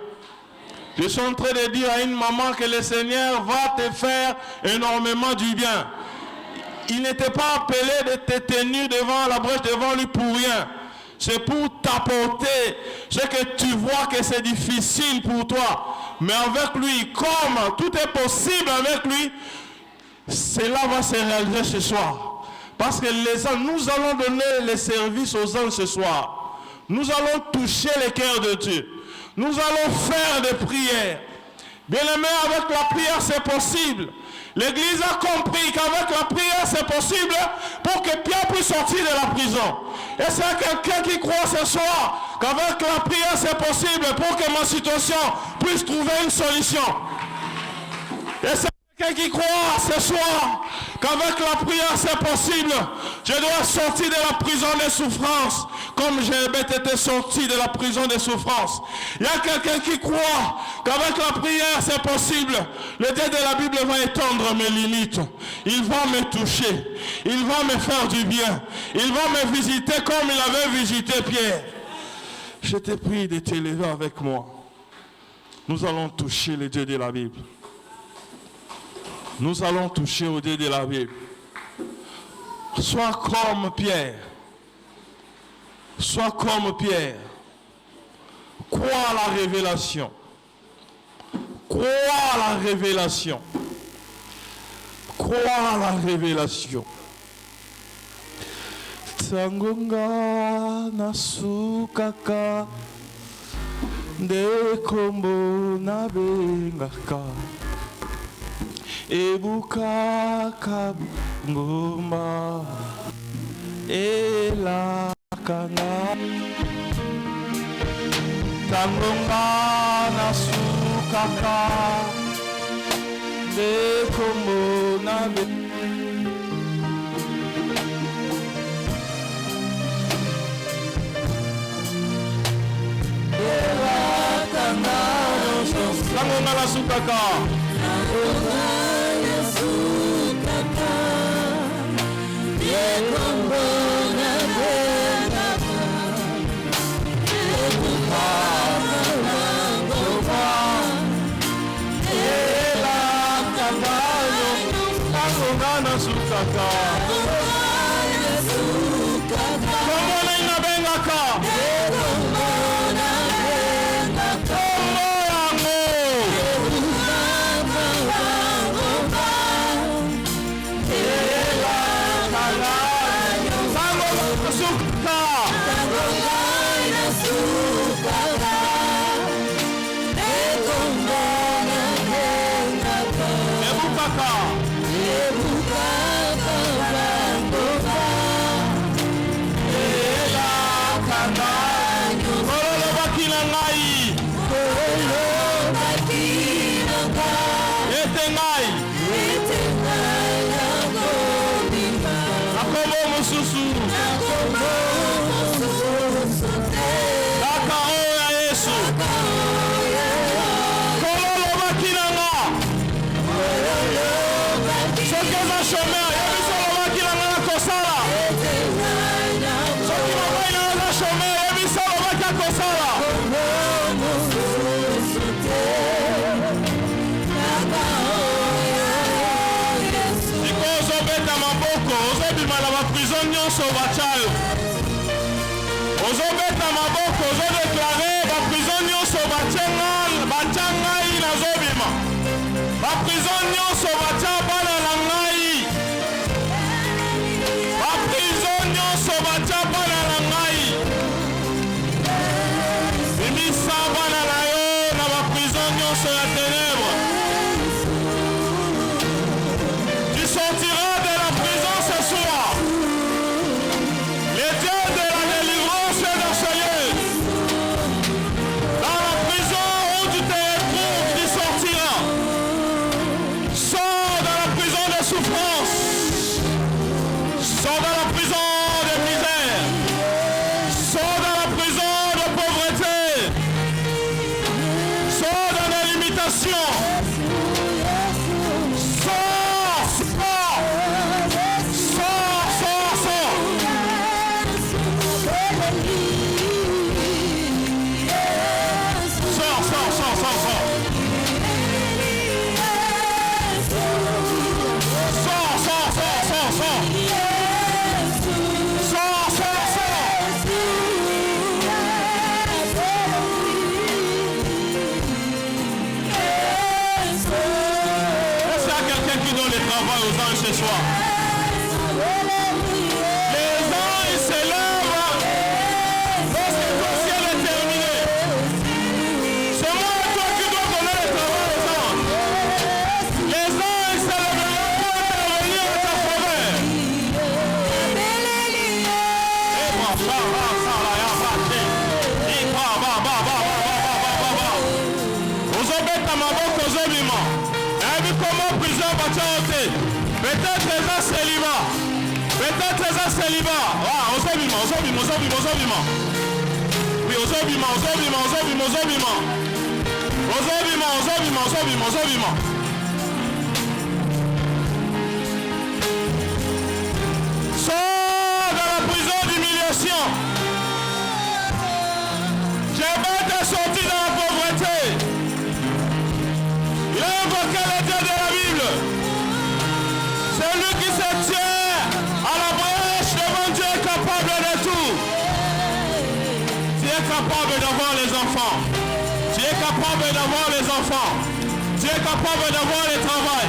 Je suis en train de dire à une maman que le Seigneur va te faire énormément du bien. Il n'était pas appelé de te tenir devant la brèche, devant lui pour rien. C'est pour t'apporter ce que tu vois que c'est difficile pour toi. Mais avec lui, comme tout est possible avec lui, cela va se réaliser ce soir. Parce que nous allons donner les services aux anges ce soir. Nous allons toucher les cœurs de Dieu. Nous allons faire des prières. Bien-aimés, avec la prière, c'est possible. L'Église a compris qu'avec la prière, c'est possible pour que Pierre puisse sortir de la prison. Et c'est quelqu'un qui croit ce soir qu'avec la prière, c'est possible pour que ma situation puisse trouver une solution. Et c'est quelqu'un qui croit ce soir qu'avec la prière, c'est possible. Je dois sortir de la prison des souffrances comme j'ai été sorti de la prison des souffrances. Il y a quelqu'un qui croit qu'avec la prière, c'est possible. Le Dieu de la Bible va étendre mes limites. Il va me toucher. Il va me faire du bien. Il va me visiter comme il avait visité Pierre. Je te prie de t'élever avec moi. Nous allons toucher le Dieu de la Bible. Nous allons toucher au Dieu de la Bible. Sois comme Pierre. Sois comme Pierre. Crois à la révélation. Crois à la révélation. Crois à la révélation. Tangonga nasukaka de kombo na bengaka ebukaka ngoma elakana tangonga nasukaka de kombo na bengaka Tangonga na sukaka. Tangonga na sukaka. Yekombo na bengaka. Ebukaka na ngoma. Ela kabayo. Tangonga na sukaka. Tangonga na sukaka. Tangonga na bengaka. Ozobeta maboko, ozodeklare ba prison nyonso batia ngai nazobima. Ba prison nyonso batia bana na ngai. Ba prison nyonso batia bana na ngai. Bimisa bana na yo na ba prison nyonso ya ténèbres. Tu sortiras de la prison ce soir. Les dieux de la délivrance est dans ce lieu. Dans la prison où tu te retrouves, tu sortiras. Sors dans la prison de souffrance. Sors dans la prison de misère. Sors dans la prison de pauvreté. Sors dans les limitations. qui donne le travail aux anges ce soir. Les anges s'élèvent lorsque ton ciel est terminé. C'est moi et toi qui dois donner le travail aux anges. Les anges s'élèveront pour intervenir à ta faveur. Comment plusieurs bâtiments peut-être les ans célibat. Peut-être les ans célibat. Ah, aux obiments. Oui, aux obiments. Sors de la prison d'humiliation. J'ai pas été sorti dans la pauvreté. Il a invoqué le Dieu de la Bible. C'est lui qui se tient à la brèche devant Dieu est capable de tout. Tu es capable d'avoir les enfants. Tu es capable d'avoir les enfants. Tu es capable d'avoir le travail.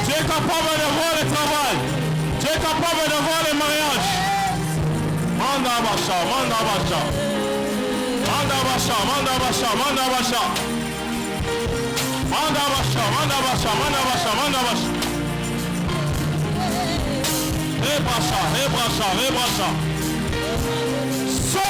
Tu es capable d'avoir le travail. Tu es capable d'avoir le mariage. Manda Bacha. Rebracha. Sors.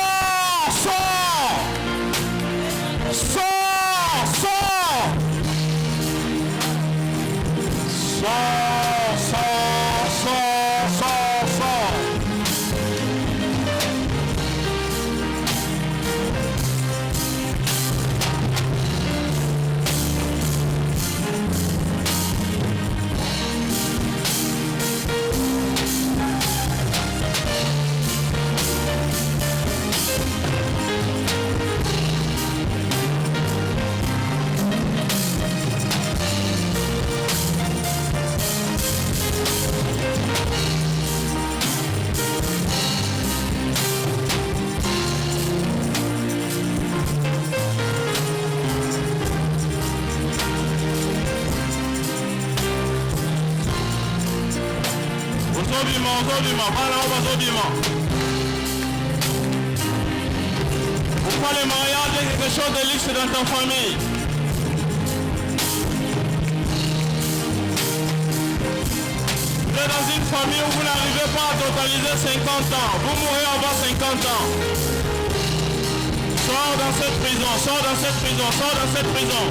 Pourquoi le mariage est quelque chose de luxe dans ta famille? Vous êtes dans une famille où vous n'arrivez pas à totaliser 50 ans. Vous mourrez avant 50 ans. Sors dans cette prison.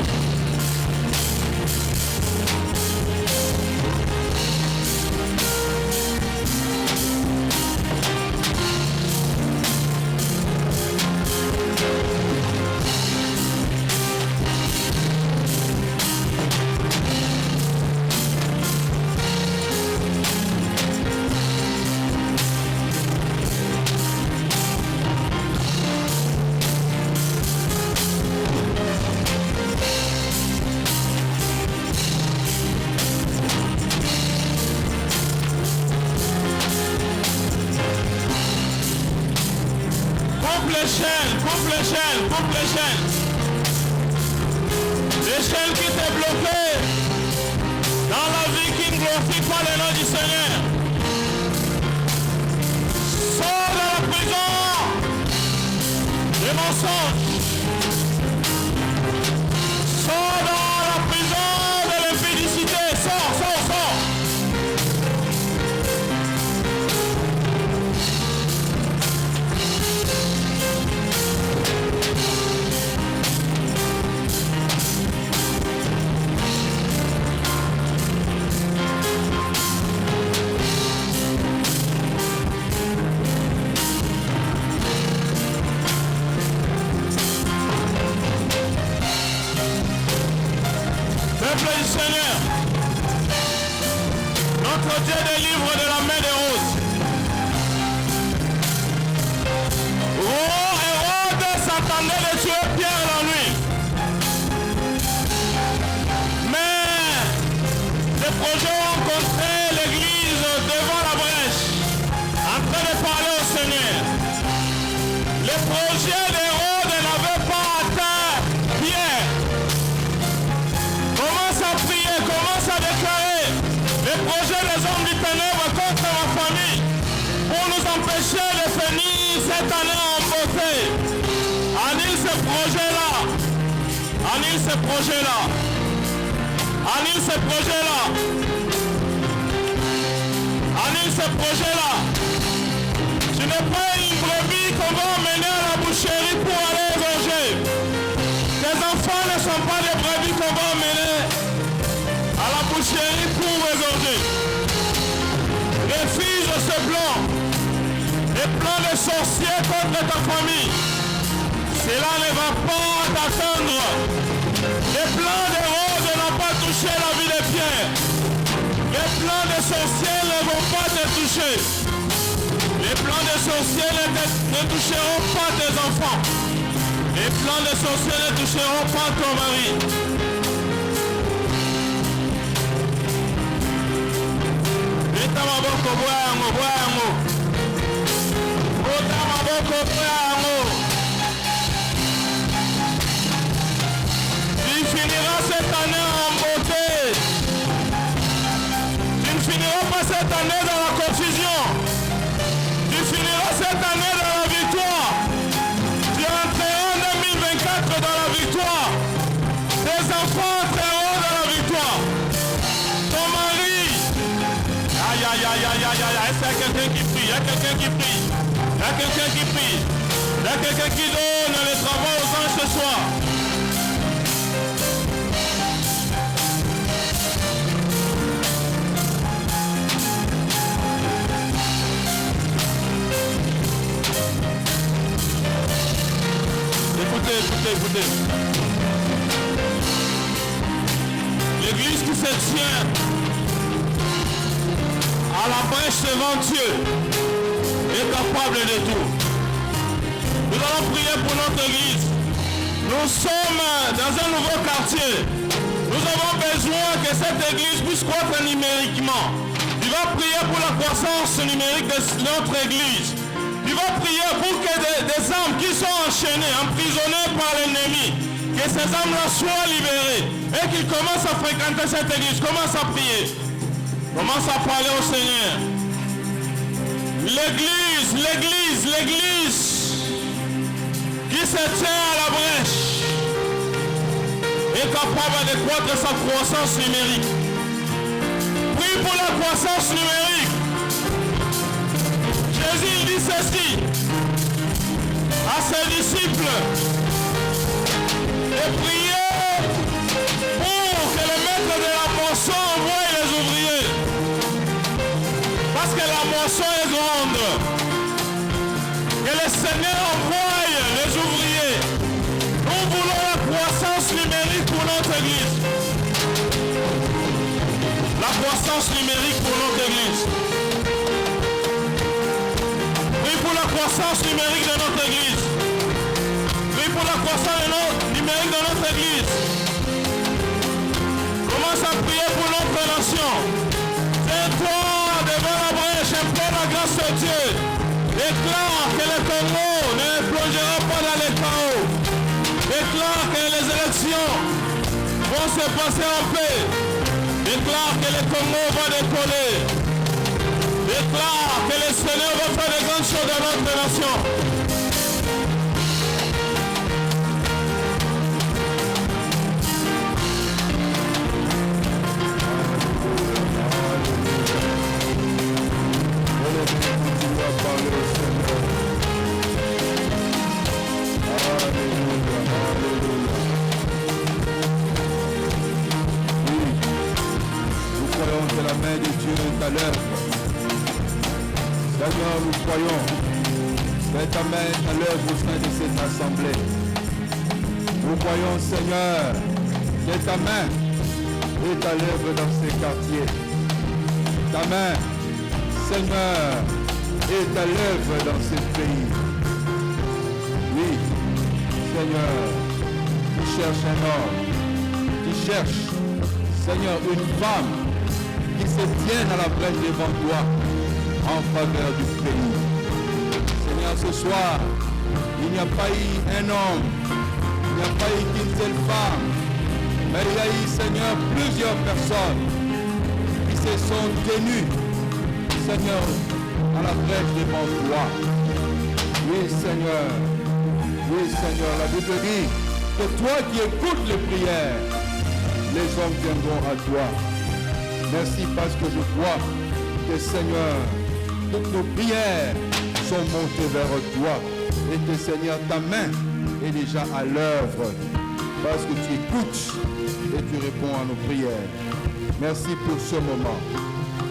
Coupe les chaînes. Les chaînes qui t'ont bloqué dans la vie qui ne glorifie pas le nom du Seigneur. Sors de la prison des mensonges. Sors dans la prison de l'impudicité. Sors. Peuple du Seigneur, notre Dieu délivre de la main des roses. Hérode s'attendait de tuer Pierre la nuit. Mais les projets ont rencontré l'église devant la brèche, en train de parler au Seigneur. Les projets d'Hérode n'avaient pas atteint Pierre. Commence à prier, commence à déclarer. projets des hommes du ténèbre contre ma famille pour nous empêcher de finir cette année en beauté. Annule ces projets-là. Annule ces projets-là. Annule ces projets-là. Annule ces projets-là. Ce n'est pas une brebis qu'on va emmener à la boucherie pour aller égorger. Tes enfants ne sont pas des brebis qu'on va emmener à la boucherie pour égorger. Refuse ce plan. Les plans des sorciers contre ta famille. Cela ne va pas t'atteindre. Les plans des roses n'ont pas touché la vie de Pierre. Les plans des sorciers ne vont pas te toucher. Les plans des sorciers ne toucheront pas tes enfants. Les plans des sorciers ne toucheront pas ton mari. Beta maboko bwangu bwangu. Bota maboko bwangu. Tu finiras cette année en beauté. Tu ne finiras pas cette année dans la confusion. Tu finiras cette année dans la victoire. Tu entreras en 2024 dans la victoire. Tes enfants entreront dans la victoire. Ton mari. Aïe, aïe, aïe, aïe, aïe, aïe. Est-ce qu'il y a quelqu'un qui prie? Il y a quelqu'un qui prie. Il y a quelqu'un qui prie. Il y a quelqu'un qui donne les travaux aux anges ce soir. Écoutez. L'église qui se tient à la brèche devant Dieu est capable de tout. Nous allons prier pour notre église. Nous sommes dans un nouveau quartier. Nous avons besoin que cette église puisse croître numériquement. Tu vas prier pour la croissance numérique de notre église. Tu vas prier pour que des âmes qui sont enchaînées, emprisonnées par l'ennemi, que ces âmes-là soient libérées et qu'ils commencent à fréquenter cette église. Commence à prier. Commence à parler au Seigneur. L'église qui se tient à la brèche est capable de croître sa croissance numérique. Prie pour la croissance numérique. Jésus dit ceci à ses disciples de prier pour que le maître de la moisson envoie les ouvriers. Parce que la moisson est grande. Que le Seigneur envoie les ouvriers. Nous voulons la croissance numérique pour notre église. La croissance numérique pour notre église. Pour la croissance numérique de notre église. Oui, pour la croissance numérique de notre église. Commence à prier pour notre nation. Tiens-toi devant la brèche, implore la grâce de Dieu. Déclare que le Congo ne plongera pas dans les chaos. Déclare que les élections vont se passer en paix. Déclare que le Congo va décoller. Déclare que le Seigneur va faire de grandes choses dans notre nation. Nous croyons que la main de Dieu est à l'œuvre. Seigneur, nous croyons que ta main est à l'œuvre au sein de cette assemblée. Nous croyons, Seigneur, que ta main est à l'œuvre dans ces quartiers. Ta main, Seigneur, est à l'œuvre dans ces pays. Oui, Seigneur, tu cherches un homme, tu cherches, Seigneur, une femme qui se tienne à la brèche devant toi en faveur du pays. Seigneur, ce soir, il n'y a pas eu un homme, il n'y a pas eu qu'une seule femme, mais il y a eu, Seigneur, plusieurs personnes qui se sont tenus, Seigneur, à la brèche devant toi. Oui, Seigneur. Oui, Seigneur. La Bible dit que toi qui écoutes les prières, les hommes viendront à toi. Merci parce que je vois que, Seigneur, toutes nos prières sont montées vers toi. Et que, Seigneur, ta main est déjà à l'œuvre. Parce que tu écoutes et tu réponds à nos prières. Merci pour ce moment.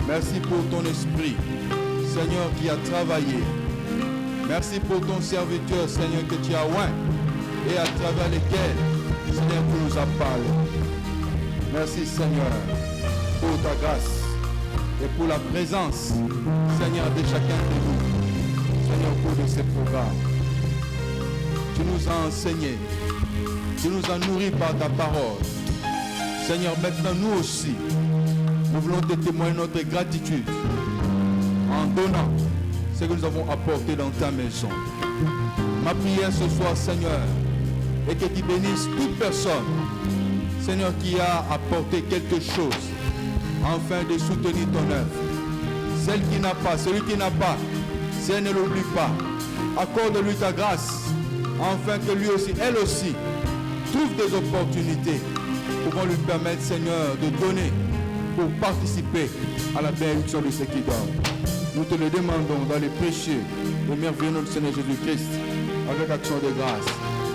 Merci pour ton esprit, Seigneur, qui a travaillé. Merci pour ton serviteur, Seigneur, que tu as oint et à travers lesquels, Seigneur, tu nous as parlé. Merci, Seigneur, pour ta grâce et pour la présence, Seigneur, de chacun de nous. Seigneur, au cours de ces programmes. Tu nous as enseigné. Tu nous as nourris par ta parole. Seigneur, maintenant nous aussi, nous voulons te témoigner notre gratitude en donnant ce que nous avons apporté dans ta maison. Ma prière ce soir, Seigneur, est que tu bénisses toute personne, Seigneur, qui a apporté quelque chose afin de soutenir ton œuvre. Celle qui n'a pas, celui qui n'a pas, Seigneur, ne l'oublie pas. Accorde-lui ta grâce, afin que lui aussi, elle aussi, trouve des opportunités pour lui permettre, Seigneur, de donner pour participer à la bénédiction de ceux qui dorment. Nous te le demandons dans les précieux et merveilleux nom du Seigneur Jésus-Christ, avec action de grâce.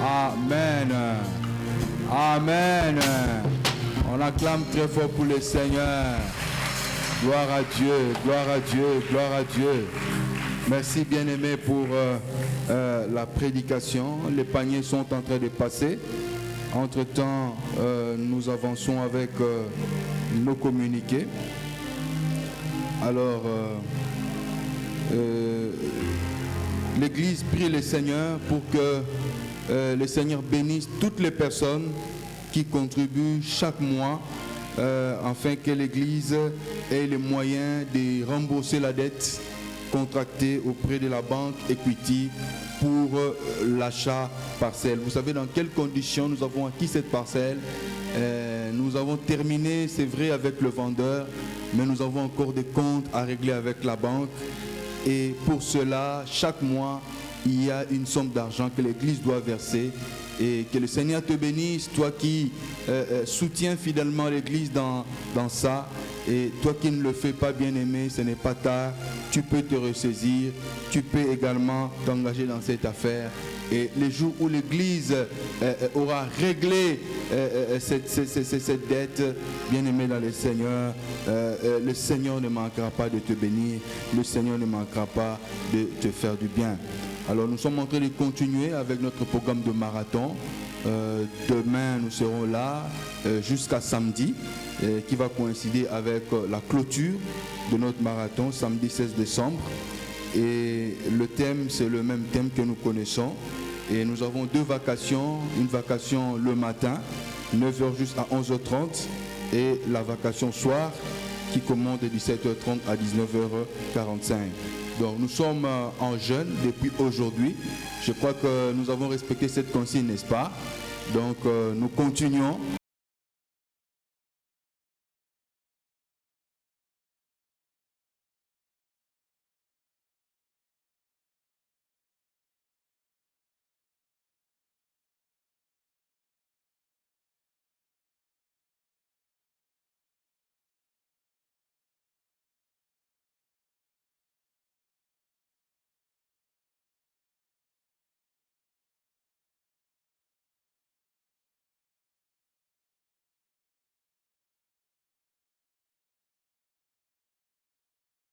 Amen. Amen. On acclame très fort pour le Seigneur. Gloire à Dieu, gloire à Dieu, gloire à Dieu. Merci bien-aimés pour la prédication. Les paniers sont en train de passer. Entre-temps, nous avançons avec nos communiqués. Alors, l'Église prie le Seigneur pour que le Seigneur bénisse toutes les personnes qui contribuent chaque mois afin que l'Église ait les moyens de rembourser la dette contractée auprès de la banque Equity pour l'achat parcelle. Vous savez dans quelles conditions nous avons acquis cette parcelle. Nous avons terminé, c'est vrai, avec le vendeur, mais nous avons encore des comptes à régler avec la banque. Et pour cela, chaque mois, il y a une somme d'argent que l'Église doit verser. Et que le Seigneur te bénisse, toi qui soutiens fidèlement l'Église dans ça. Et toi qui ne le fais pas, bien-aimé, ce n'est pas tard. Tu peux te ressaisir. Tu peux également t'engager dans cette affaire. Et les jours où l'Église aura réglé cette dette, bien-aimé dans le Seigneur ne manquera pas de te bénir. Le Seigneur ne manquera pas de te faire du bien. Alors nous sommes en train de continuer avec notre programme de marathon. Demain nous serons là jusqu'à samedi qui va coïncider avec la clôture de notre marathon samedi 16 décembre. Et le thème, c'est le même thème que nous connaissons. Et nous avons deux vacations. Une vacation le matin, 9h jusqu'à 11h30. Et la vacation soir qui commence de 17h30 à 19h45. Donc nous sommes en jeûne depuis aujourd'hui. Je crois que nous avons respecté cette consigne, n'est-ce pas? Donc nous continuons